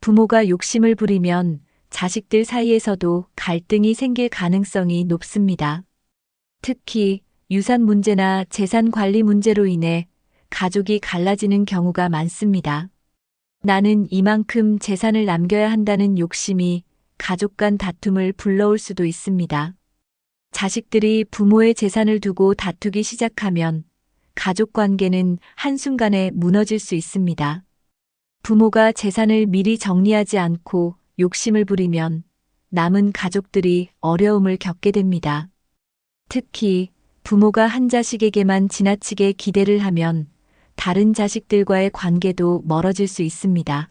부모가 욕심을 부리면 자식들 사이에서도 갈등이 생길 가능성이 높습니다. 특히 유산 문제나 재산 관리 문제로 인해 가족이 갈라지는 경우가 많습니다. 나는 이만큼 재산을 남겨야 한다는 욕심이 가족 간 다툼을 불러올 수도 있습니다. 자식들이 부모의 재산을 두고 다투기 시작하면 가족 관계는 한순간에 무너질 수 있습니다. 부모가 재산을 미리 정리하지 않고 욕심을 부리면 남은 가족들이 어려움을 겪게 됩니다. 특히 부모가 한 자식에게만 지나치게 기대를 하면 다른 자식들과의 관계도 멀어질 수 있습니다.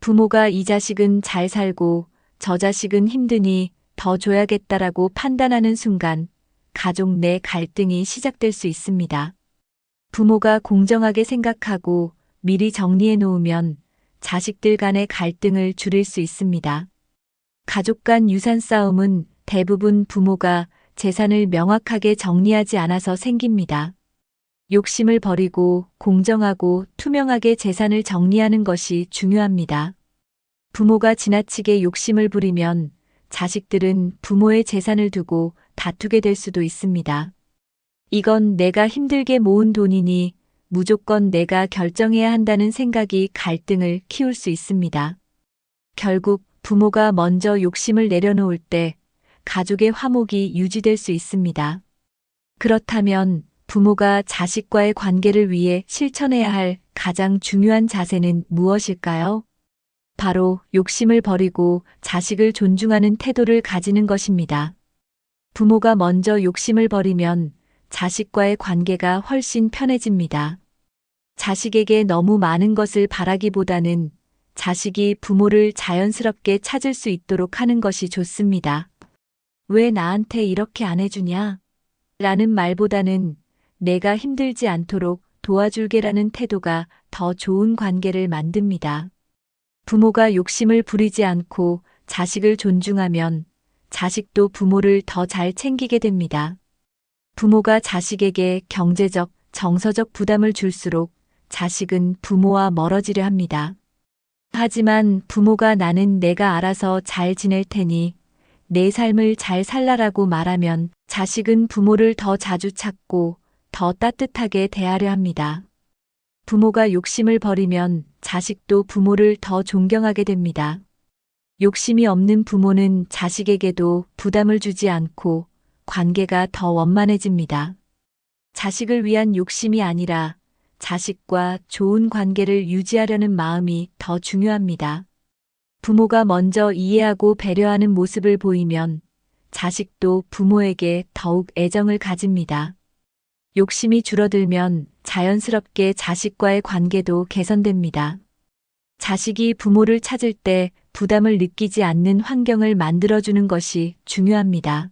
부모가 이 자식은 잘 살고 저 자식은 힘드니 더 줘야겠다라고 판단하는 순간 가족 내 갈등이 시작될 수 있습니다. 부모가 공정하게 생각하고 미리 정리해 놓으면 자식들 간의 갈등을 줄일 수 있습니다. 가족 간 유산 싸움은 대부분 부모가 재산을 명확하게 정리하지 않아서 생깁니다. 욕심을 버리고 공정하고 투명하게 재산을 정리하는 것이 중요합니다. 부모가 지나치게 욕심을 부리면 자식들은 부모의 재산을 두고 다투게 될 수도 있습니다. 이건 내가 힘들게 모은 돈이니 무조건 내가 결정해야 한다는 생각이 갈등을 키울 수 있습니다. 결국 부모가 먼저 욕심을 내려놓을 때 가족의 화목이 유지될 수 있습니다. 그렇다면 부모가 자식과의 관계를 위해 실천해야 할 가장 중요한 자세는 무엇일까요? 바로 욕심을 버리고 자식을 존중하는 태도를 가지는 것입니다. 부모가 먼저 욕심을 버리면 자식과의 관계가 훨씬 편해집니다. 자식에게 너무 많은 것을 바라기보다는 자식이 부모를 자연스럽게 찾을 수 있도록 하는 것이 좋습니다. 왜 나한테 이렇게 안 해주냐? 라는 말보다는 내가 힘들지 않도록 도와줄게라는 태도가 더 좋은 관계를 만듭니다. 부모가 욕심을 부리지 않고 자식을 존중하면 자식도 부모를 더 잘 챙기게 됩니다. 부모가 자식에게 경제적, 정서적 부담을 줄수록 자식은 부모와 멀어지려 합니다. 하지만 부모가 나는 내가 알아서 잘 지낼 테니 내 삶을 잘 살라라고 말하면 자식은 부모를 더 자주 찾고 더 따뜻하게 대하려 합니다. 부모가 욕심을 버리면 자식도 부모를 더 존경하게 됩니다. 욕심이 없는 부모는 자식에게도 부담을 주지 않고 관계가 더 원만해집니다. 자식을 위한 욕심이 아니라 자식과 좋은 관계를 유지하려는 마음이 더 중요합니다. 부모가 먼저 이해하고 배려하는 모습을 보이면 자식도 부모에게 더욱 애정을 가집니다. 욕심이 줄어들면 자연스럽게 자식과의 관계도 개선됩니다. 자식이 부모를 찾을 때 부담을 느끼지 않는 환경을 만들어주는 것이 중요합니다.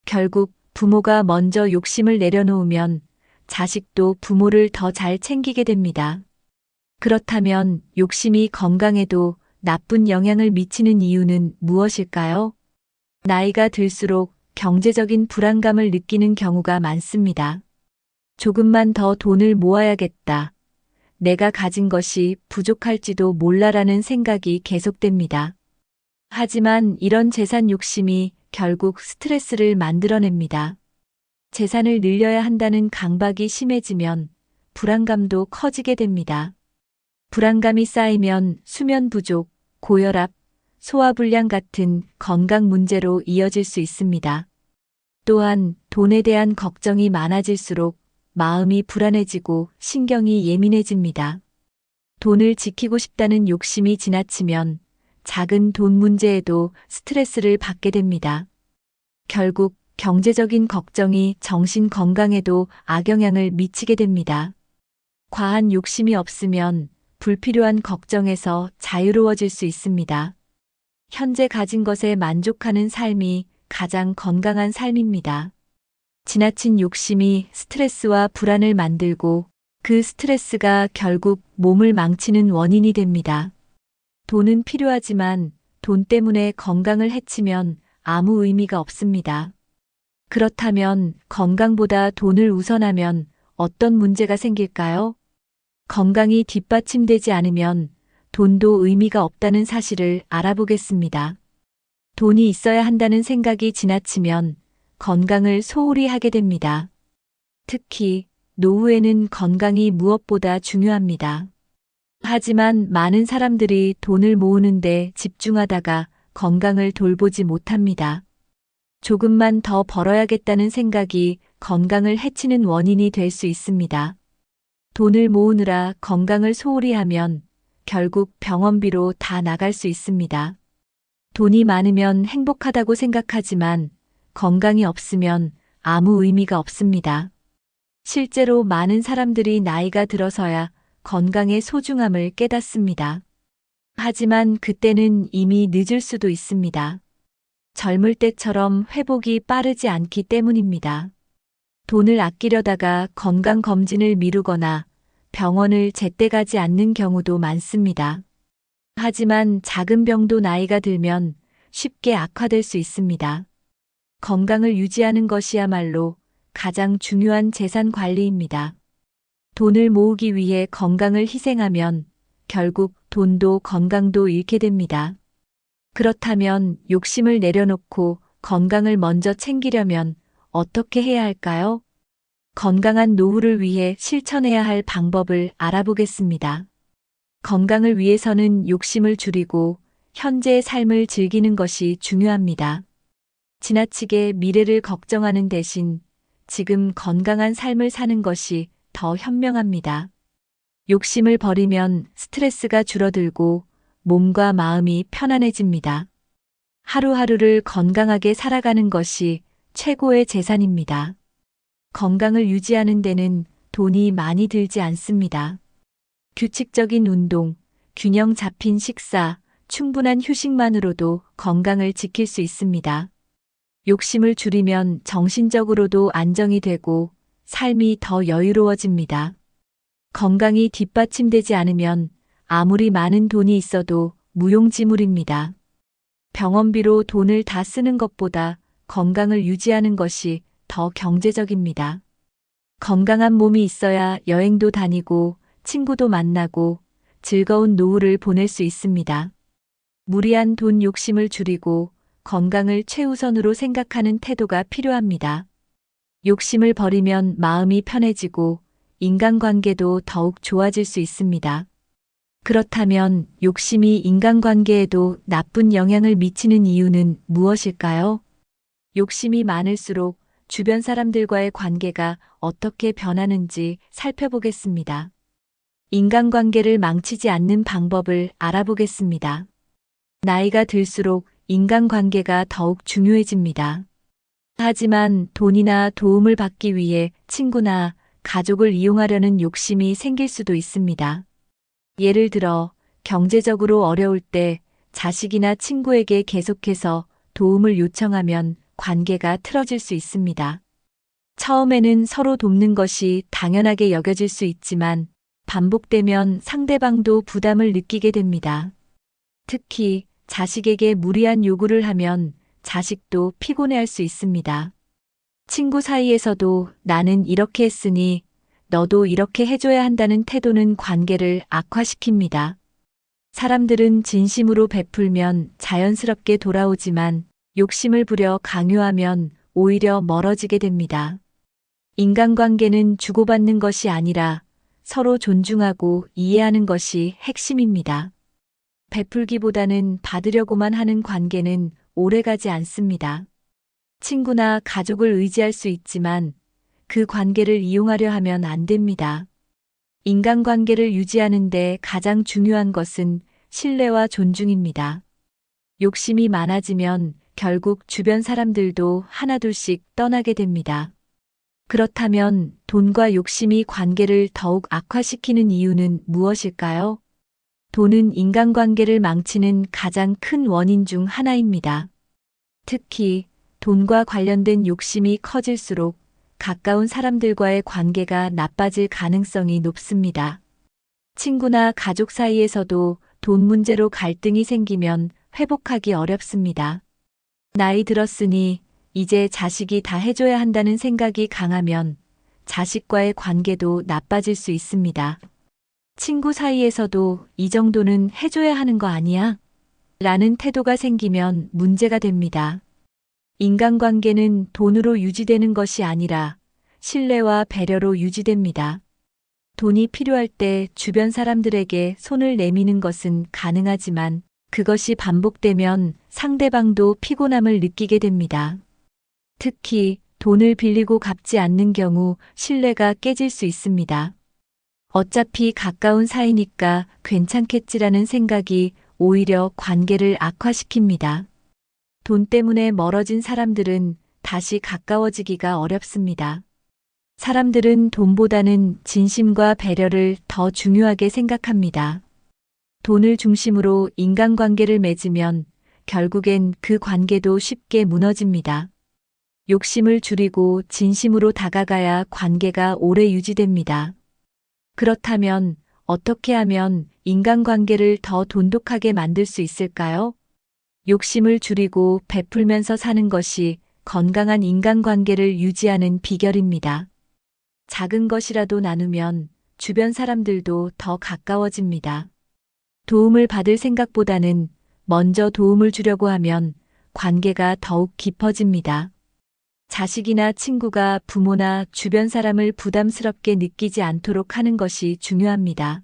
결국 부모가 먼저 욕심을 내려놓으면 자식도 부모를 더 잘 챙기게 됩니다. 그렇다면 욕심이 건강에도 나쁜 영향을 미치는 이유는 무엇일까요? 나이가 들수록 경제적인 불안감을 느끼는 경우가 많습니다. 조금만 더 돈을 모아야겠다. 내가 가진 것이 부족할지도 몰라라는 생각이 계속됩니다. 하지만 이런 재산 욕심이 결국 스트레스를 만들어냅니다. 재산을 늘려야 한다는 강박이 심해지면 불안감도 커지게 됩니다. 불안감이 쌓이면 수면 부족, 고혈압, 소화불량 같은 건강 문제로 이어질 수 있습니다. 또한 돈에 대한 걱정이 많아질수록 마음이 불안해지고 신경이 예민해집니다. 돈을 지키고 싶다는 욕심이 지나치면 작은 돈 문제에도 스트레스를 받게 됩니다. 결국 경제적인 걱정이 정신 건강에도 악영향을 미치게 됩니다. 과한 욕심이 없으면 불필요한 걱정에서 자유로워질 수 있습니다. 현재 가진 것에 만족하는 삶이 가장 건강한 삶입니다. 지나친 욕심이 스트레스와 불안을 만들고 그 스트레스가 결국 몸을 망치는 원인이 됩니다. 돈은 필요하지만 돈 때문에 건강을 해치면 아무 의미가 없습니다. 그렇다면 건강보다 돈을 우선하면 어떤 문제가 생길까요? 건강이 뒷받침되지 않으면 돈도 의미가 없다는 사실을 알아보겠습니다. 돈이 있어야 한다는 생각이 지나치면 건강을 소홀히 하게 됩니다. 특히 노후에는 건강이 무엇보다 중요합니다. 하지만 많은 사람들이 돈을 모으는데 집중하다가 건강을 돌보지 못합니다. 조금만 더 벌어야겠다는 생각이 건강을 해치는 원인이 될 수 있습니다. 돈을 모으느라 건강을 소홀히 하면 결국 병원비로 다 나갈 수 있습니다. 돈이 많으면 행복하다고 생각하지만 건강이 없으면 아무 의미가 없습니다. 실제로 많은 사람들이 나이가 들어서야 건강의 소중함을 깨닫습니다. 하지만 그때는 이미 늦을 수도 있습니다. 젊을 때처럼 회복이 빠르지 않기 때문입니다. 돈을 아끼려다가 건강검진을 미루거나 병원을 제때 가지 않는 경우도 많습니다. 하지만 작은 병도 나이가 들면 쉽게 악화될 수 있습니다. 건강을 유지하는 것이야말로 가장 중요한 재산 관리입니다. 돈을 모으기 위해 건강을 희생하면 결국 돈도 건강도 잃게 됩니다. 그렇다면 욕심을 내려놓고 건강을 먼저 챙기려면 어떻게 해야 할까요? 건강한 노후를 위해 실천해야 할 방법을 알아보겠습니다. 건강을 위해서는 욕심을 줄이고 현재의 삶을 즐기는 것이 중요합니다. 지나치게 미래를 걱정하는 대신 지금 건강한 삶을 사는 것이 더 현명합니다. 욕심을 버리면 스트레스가 줄어들고 몸과 마음이 편안해집니다. 하루하루를 건강하게 살아가는 것이 최고의 재산입니다. 건강을 유지하는 데는 돈이 많이 들지 않습니다. 규칙적인 운동, 균형 잡힌 식사, 충분한 휴식만으로도 건강을 지킬 수 있습니다. 욕심을 줄이면 정신적으로도 안정이 되고 삶이 더 여유로워집니다. 건강이 뒷받침되지 않으면 아무리 많은 돈이 있어도 무용지물입니다. 병원비로 돈을 다 쓰는 것보다 건강을 유지하는 것이 더 경제적입니다. 건강한 몸이 있어야 여행도 다니고 친구도 만나고 즐거운 노후를 보낼 수 있습니다. 무리한 돈 욕심을 줄이고 건강을 최우선으로 생각하는 태도가 필요합니다. 욕심을 버리면 마음이 편해지고 인간관계도 더욱 좋아질 수 있습니다. 그렇다면 욕심이 인간관계에도 나쁜 영향을 미치는 이유는 무엇일까요? 욕심이 많을수록 주변 사람들과의 관계가 어떻게 변하는지 살펴보겠습니다. 인간관계를 망치지 않는 방법을 알아보겠습니다. 나이가 들수록 인간관계가 더욱 중요해집니다. 하지만 돈이나 도움을 받기 위해 친구나 가족을 이용하려는 욕심이 생길 수도 있습니다. 예를 들어 경제적으로 어려울 때 자식이나 친구에게 계속해서 도움을 요청하면 관계가 틀어질 수 있습니다. 처음에는 서로 돕는 것이 당연하게 여겨질 수 있지만 반복되면 상대방도 부담을 느끼게 됩니다. 특히 자식에게 무리한 요구를 하면 자식도 피곤해할 수 있습니다. 친구 사이에서도 나는 이렇게 했으니 너도 이렇게 해줘야 한다는 태도는 관계를 악화시킵니다. 사람들은 진심으로 베풀면 자연스럽게 돌아오지만 욕심을 부려 강요하면 오히려 멀어지게 됩니다. 인간관계는 주고받는 것이 아니라 서로 존중하고 이해하는 것이 핵심입니다. 베풀기보다는 받으려고만 하는 관계는 오래가지 않습니다. 친구나 가족을 의지할 수 있지만 그 관계를 이용하려 하면 안 됩니다. 인간관계를 유지하는데 가장 중요한 것은 신뢰와 존중입니다. 욕심이 많아지면 결국 주변 사람들도 하나둘씩 떠나게 됩니다. 그렇다면 돈과 욕심이 관계를 더욱 악화시키는 이유는 무엇일까요? 돈은 인간관계를 망치는 가장 큰 원인 중 하나입니다. 특히 돈과 관련된 욕심이 커질수록 가까운 사람들과의 관계가 나빠질 가능성이 높습니다. 친구나 가족 사이에서도 돈 문제로 갈등이 생기면 회복하기 어렵습니다. 나이 들었으니 이제 자식이 다 해줘야 한다는 생각이 강하면 자식과의 관계도 나빠질 수 있습니다. 친구 사이에서도 이 정도는 해줘야 하는 거 아니야? 라는 태도가 생기면 문제가 됩니다. 인간관계는 돈으로 유지되는 것이 아니라 신뢰와 배려로 유지됩니다. 돈이 필요할 때 주변 사람들에게 손을 내미는 것은 가능하지만 그것이 반복되면 상대방도 피곤함을 느끼게 됩니다. 특히 돈을 빌리고 갚지 않는 경우 신뢰가 깨질 수 있습니다. 어차피 가까운 사이니까 괜찮겠지라는 생각이 오히려 관계를 악화시킵니다. 돈 때문에 멀어진 사람들은 다시 가까워지기가 어렵습니다. 사람들은 돈보다는 진심과 배려를 더 중요하게 생각합니다. 돈을 중심으로 인간관계를 맺으면 결국엔 그 관계도 쉽게 무너집니다. 욕심을 줄이고 진심으로 다가가야 관계가 오래 유지됩니다. 그렇다면 어떻게 하면 인간관계를 더 돈독하게 만들 수 있을까요? 욕심을 줄이고 베풀면서 사는 것이 건강한 인간관계를 유지하는 비결입니다. 작은 것이라도 나누면 주변 사람들도 더 가까워집니다. 도움을 받을 생각보다는 먼저 도움을 주려고 하면 관계가 더욱 깊어집니다. 자식이나 친구가 부모나 주변 사람을 부담스럽게 느끼지 않도록 하는 것이 중요합니다.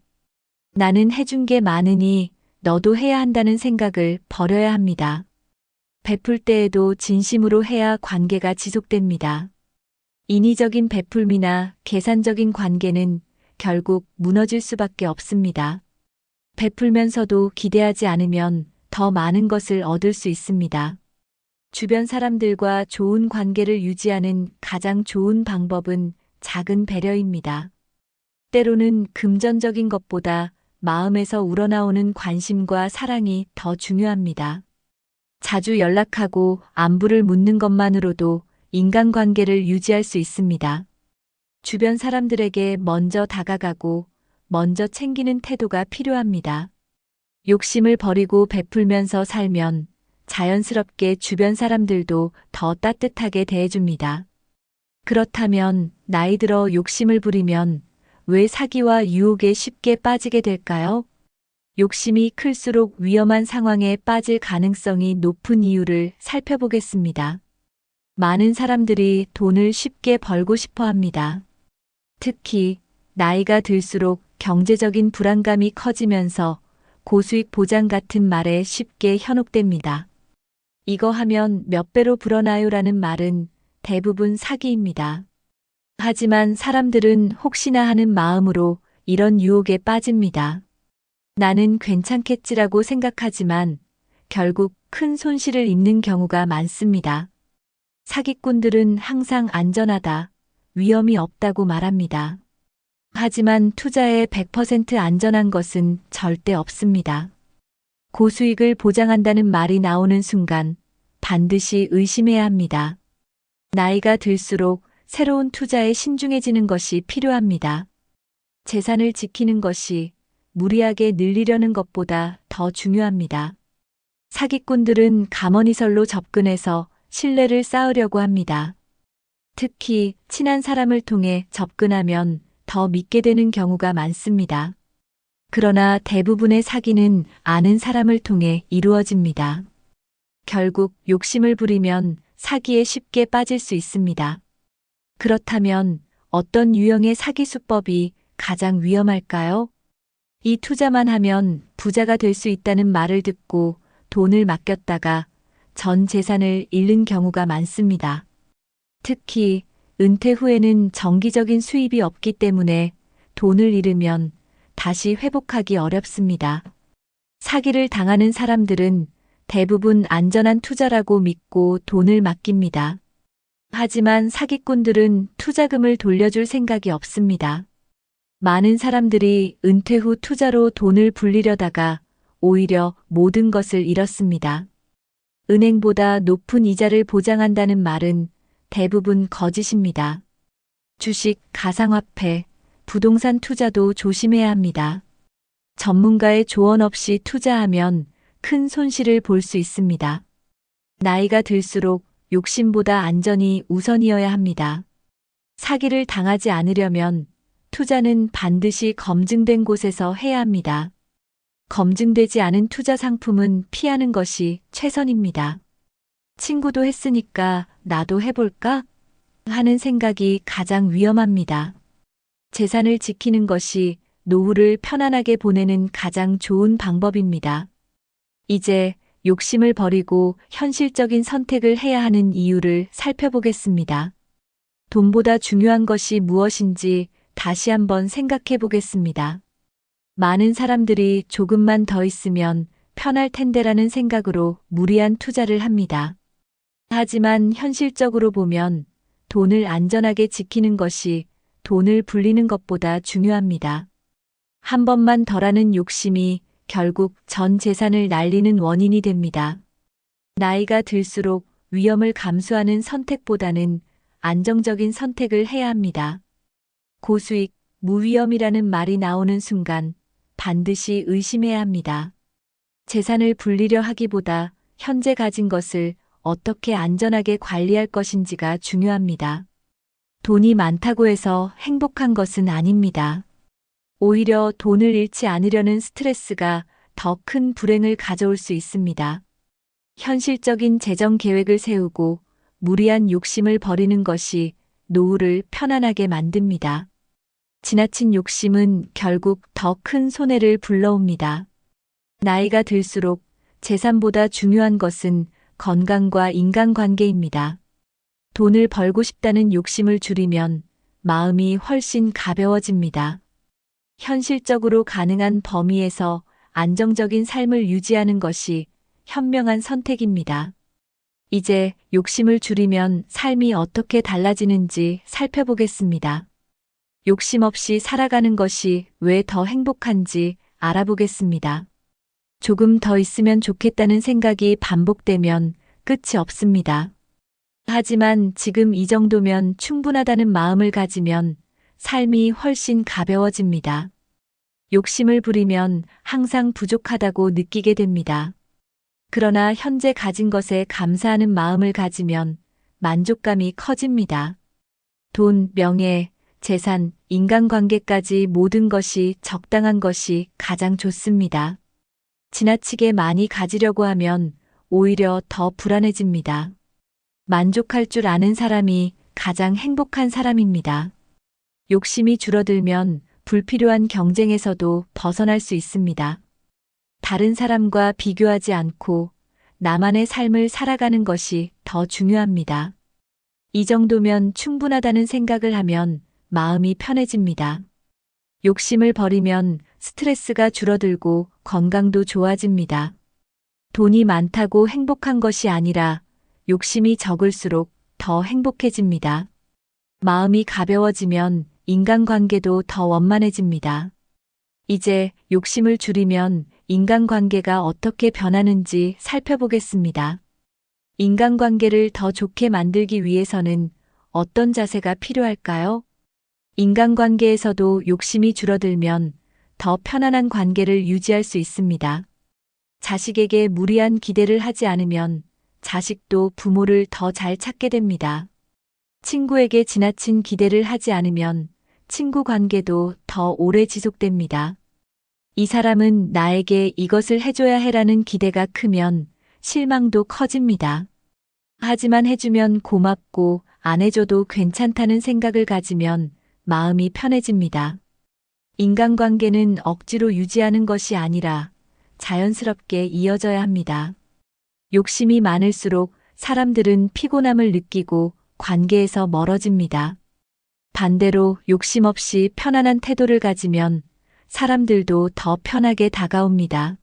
나는 해준 게 많으니 너도 해야 한다는 생각을 버려야 합니다. 베풀 때에도 진심으로 해야 관계가 지속됩니다. 인위적인 베풀미나 계산적인 관계는 결국 무너질 수밖에 없습니다. 베풀면서도 기대하지 않으면 더 많은 것을 얻을 수 있습니다. 주변 사람들과 좋은 관계를 유지하는 가장 좋은 방법은 작은 배려입니다. 때로는 금전적인 것보다 마음에서 우러나오는 관심과 사랑이 더 중요합니다. 자주 연락하고 안부를 묻는 것만으로도 인간관계를 유지할 수 있습니다. 주변 사람들에게 먼저 다가가고 먼저 챙기는 태도가 필요합니다. 욕심을 버리고 베풀면서 살면 자연스럽게 주변 사람들도 더 따뜻하게 대해줍니다. 그렇다면 나이 들어 욕심을 부리면 왜 사기와 유혹에 쉽게 빠지게 될까요? 욕심이 클수록 위험한 상황에 빠질 가능성이 높은 이유를 살펴보겠습니다. 많은 사람들이 돈을 쉽게 벌고 싶어 합니다. 특히 나이가 들수록 경제적인 불안감이 커지면서 고수익 보장 같은 말에 쉽게 현혹됩니다. 이거 하면 몇 배로 불어나요라는 말은 대부분 사기입니다. 하지만 사람들은 혹시나 하는 마음으로 이런 유혹에 빠집니다. 나는 괜찮겠지라고 생각하지만 결국 큰 손실을 입는 경우가 많습니다. 사기꾼들은 항상 안전하다, 위험이 없다고 말합니다. 하지만 투자에 100% 안전한 것은 절대 없습니다. 고수익을 보장한다는 말이 나오는 순간 반드시 의심해야 합니다. 나이가 들수록 새로운 투자에 신중해지는 것이 필요합니다. 재산을 지키는 것이 무리하게 늘리려는 것보다 더 중요합니다. 사기꾼들은 감언이설로 접근해서 신뢰를 쌓으려고 합니다. 특히 친한 사람을 통해 접근하면 더 믿게 되는 경우가 많습니다. 그러나 대부분의 사기는 아는 사람을 통해 이루어집니다. 결국 욕심을 부리면 사기에 쉽게 빠질 수 있습니다. 그렇다면 어떤 유형의 사기 수법이 가장 위험할까요? 이 투자만 하면 부자가 될 수 있다는 말을 듣고 돈을 맡겼다가 전 재산을 잃는 경우가 많습니다. 특히 은퇴 후에는 정기적인 수입이 없기 때문에 돈을 잃으면 다시 회복하기 어렵습니다. 사기를 당하는 사람들은 대부분 안전한 투자라고 믿고 돈을 맡깁니다. 하지만 사기꾼들은 투자금을 돌려줄 생각이 없습니다. 많은 사람들이 은퇴 후 투자로 돈을 불리려다가 오히려 모든 것을 잃었습니다. 은행보다 높은 이자를 보장한다는 말은 대부분 거짓입니다. 주식, 가상화폐, 부동산 투자도 조심해야 합니다. 전문가의 조언 없이 투자하면 큰 손실을 볼 수 있습니다. 나이가 들수록 욕심보다 안전이 우선이어야 합니다. 사기를 당하지 않으려면 투자는 반드시 검증된 곳에서 해야 합니다. 검증되지 않은 투자 상품은 피하는 것이 최선입니다. 친구도 했으니까 나도 해볼까? 하는 생각이 가장 위험합니다. 재산을 지키는 것이 노후를 편안하게 보내는 가장 좋은 방법입니다. 이제 욕심을 버리고 현실적인 선택을 해야 하는 이유를 살펴보겠습니다. 돈보다 중요한 것이 무엇인지 다시 한번 생각해 보겠습니다. 많은 사람들이 조금만 더 있으면 편할 텐데라는 생각으로 무리한 투자를 합니다. 하지만 현실적으로 보면 돈을 안전하게 지키는 것이 돈을 불리는 것보다 중요합니다. 한 번만 덜하는 욕심이 결국 전 재산을 날리는 원인이 됩니다. 나이가 들수록 위험을 감수하는 선택보다는 안정적인 선택을 해야 합니다. 고수익, 무위험이라는 말이 나오는 순간 반드시 의심해야 합니다. 재산을 불리려 하기보다 현재 가진 것을 어떻게 안전하게 관리할 것인지가 중요합니다. 돈이 많다고 해서 행복한 것은 아닙니다. 오히려 돈을 잃지 않으려는 스트레스가 더 큰 불행을 가져올 수 있습니다. 현실적인 재정 계획을 세우고 무리한 욕심을 버리는 것이 노후를 편안하게 만듭니다. 지나친 욕심은 결국 더 큰 손해를 불러옵니다. 나이가 들수록 재산보다 중요한 것은 건강과 인간관계입니다. 돈을 벌고 싶다는 욕심을 줄이면 마음이 훨씬 가벼워집니다. 현실적으로 가능한 범위에서 안정적인 삶을 유지하는 것이 현명한 선택입니다. 이제 욕심을 줄이면 삶이 어떻게 달라지는지 살펴보겠습니다. 욕심 없이 살아가는 것이 왜 더 행복한지 알아보겠습니다. 조금 더 있으면 좋겠다는 생각이 반복되면 끝이 없습니다. 하지만 지금 이 정도면 충분하다는 마음을 가지면 삶이 훨씬 가벼워집니다. 욕심을 부리면 항상 부족하다고 느끼게 됩니다. 그러나 현재 가진 것에 감사하는 마음을 가지면 만족감이 커집니다. 돈, 명예, 재산, 인간관계까지 모든 것이 적당한 것이 가장 좋습니다. 지나치게 많이 가지려고 하면 오히려 더 불안해집니다. 만족할 줄 아는 사람이 가장 행복한 사람입니다. 욕심이 줄어들면 불필요한 경쟁에서도 벗어날 수 있습니다. 다른 사람과 비교하지 않고 나만의 삶을 살아가는 것이 더 중요합니다. 이 정도면 충분하다는 생각을 하면 마음이 편해집니다. 욕심을 버리면 스트레스가 줄어들고 건강도 좋아집니다. 돈이 많다고 행복한 것이 아니라 욕심이 적을수록 더 행복해집니다. 마음이 가벼워지면 인간관계도 더 원만해집니다. 이제 욕심을 줄이면 인간관계가 어떻게 변하는지 살펴보겠습니다. 인간관계를 더 좋게 만들기 위해서는 어떤 자세가 필요할까요? 인간관계에서도 욕심이 줄어들면 더 편안한 관계를 유지할 수 있습니다. 자식에게 무리한 기대를 하지 않으면 자식도 부모를 더 잘 찾게 됩니다. 친구에게 지나친 기대를 하지 않으면 친구 관계도 더 오래 지속됩니다. 이 사람은 나에게 이것을 해줘야 해라는 기대가 크면 실망도 커집니다. 하지만 해주면 고맙고 안 해줘도 괜찮다는 생각을 가지면 마음이 편해집니다. 인간관계는 억지로 유지하는 것이 아니라 자연스럽게 이어져야 합니다. 욕심이 많을수록 사람들은 피곤함을 느끼고 관계에서 멀어집니다. 반대로 욕심 없이 편안한 태도를 가지면 사람들도 더 편하게 다가옵니다.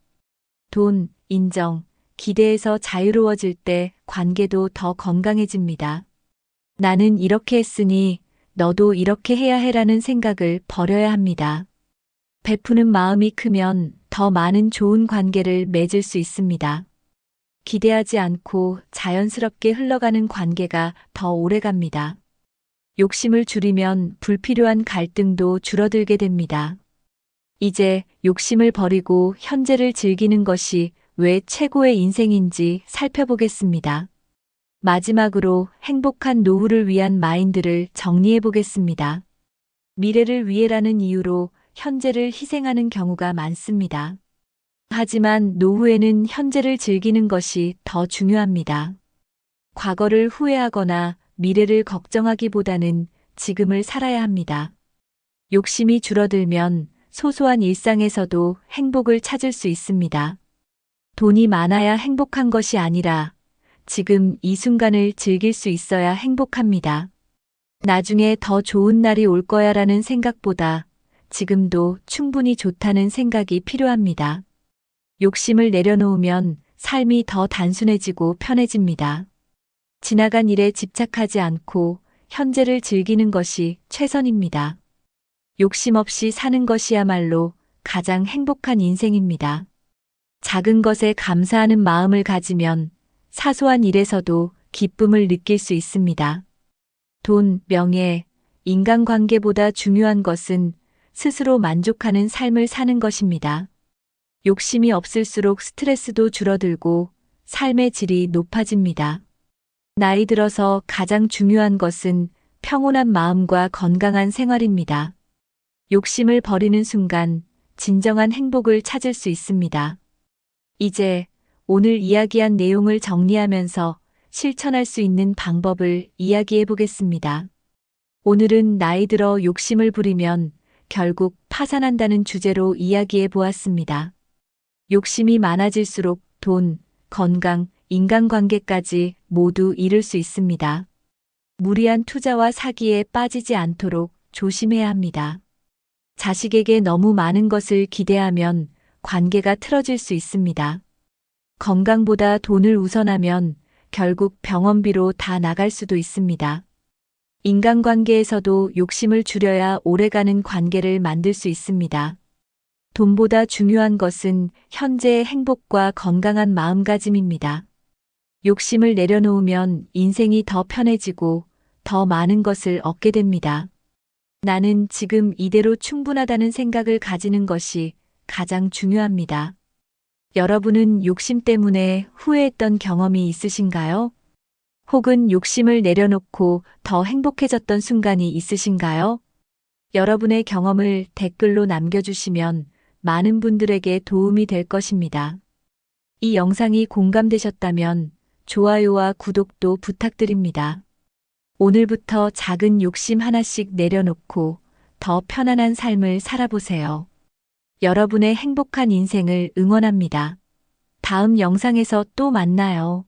돈, 인정, 기대에서 자유로워질 때 관계도 더 건강해집니다. 나는 이렇게 했으니 너도 이렇게 해야 해라는 생각을 버려야 합니다. 베푸는 마음이 크면 더 많은 좋은 관계를 맺을 수 있습니다. 기대하지 않고 자연스럽게 흘러가는 관계가 더 오래갑니다. 욕심을 줄이면 불필요한 갈등도 줄어들게 됩니다. 이제 욕심을 버리고 현재를 즐기는 것이 왜 최고의 인생인지 살펴보겠습니다. 마지막으로 행복한 노후를 위한 마인드를 정리해 보겠습니다. 미래를 위해라는 이유로 현재를 희생하는 경우가 많습니다. 하지만 노후에는 현재를 즐기는 것이 더 중요합니다. 과거를 후회하거나 미래를 걱정하기보다는 지금을 살아야 합니다. 욕심이 줄어들면 소소한 일상에서도 행복을 찾을 수 있습니다. 돈이 많아야 행복한 것이 아니라 지금 이 순간을 즐길 수 있어야 행복합니다. 나중에 더 좋은 날이 올 거야라는 생각보다 지금도 충분히 좋다는 생각이 필요합니다. 욕심을 내려놓으면 삶이 더 단순해지고 편해집니다. 지나간 일에 집착하지 않고 현재를 즐기는 것이 최선입니다. 욕심 없이 사는 것이야말로 가장 행복한 인생입니다. 작은 것에 감사하는 마음을 가지면 사소한 일에서도 기쁨을 느낄 수 있습니다. 돈, 명예, 인간관계보다 중요한 것은 스스로 만족하는 삶을 사는 것입니다. 욕심이 없을수록 스트레스도 줄어들고 삶의 질이 높아집니다. 나이 들어서 가장 중요한 것은 평온한 마음과 건강한 생활입니다. 욕심을 버리는 순간 진정한 행복을 찾을 수 있습니다. 이제 오늘 이야기한 내용을 정리하면서 실천할 수 있는 방법을 이야기해 보겠습니다. 오늘은 나이 들어 욕심을 부리면 결국 파산한다는 주제로 이야기해 보았습니다. 욕심이 많아질수록 돈, 건강, 인간관계까지 모두 잃을 수 있습니다. 무리한 투자와 사기에 빠지지 않도록 조심해야 합니다. 자식에게 너무 많은 것을 기대하면 관계가 틀어질 수 있습니다. 건강보다 돈을 우선하면 결국 병원비로 다 나갈 수도 있습니다. 인간관계에서도 욕심을 줄여야 오래가는 관계를 만들 수 있습니다. 돈보다 중요한 것은 현재의 행복과 건강한 마음가짐입니다. 욕심을 내려놓으면 인생이 더 편해지고 더 많은 것을 얻게 됩니다. 나는 지금 이대로 충분하다는 생각을 가지는 것이 가장 중요합니다. 여러분은 욕심 때문에 후회했던 경험이 있으신가요? 혹은 욕심을 내려놓고 더 행복해졌던 순간이 있으신가요? 여러분의 경험을 댓글로 남겨주시면 많은 분들에게 도움이 될 것입니다. 이 영상이 공감되셨다면 좋아요와 구독도 부탁드립니다. 오늘부터 작은 욕심 하나씩 내려놓고 더 편안한 삶을 살아보세요. 여러분의 행복한 인생을 응원합니다. 다음 영상에서 또 만나요.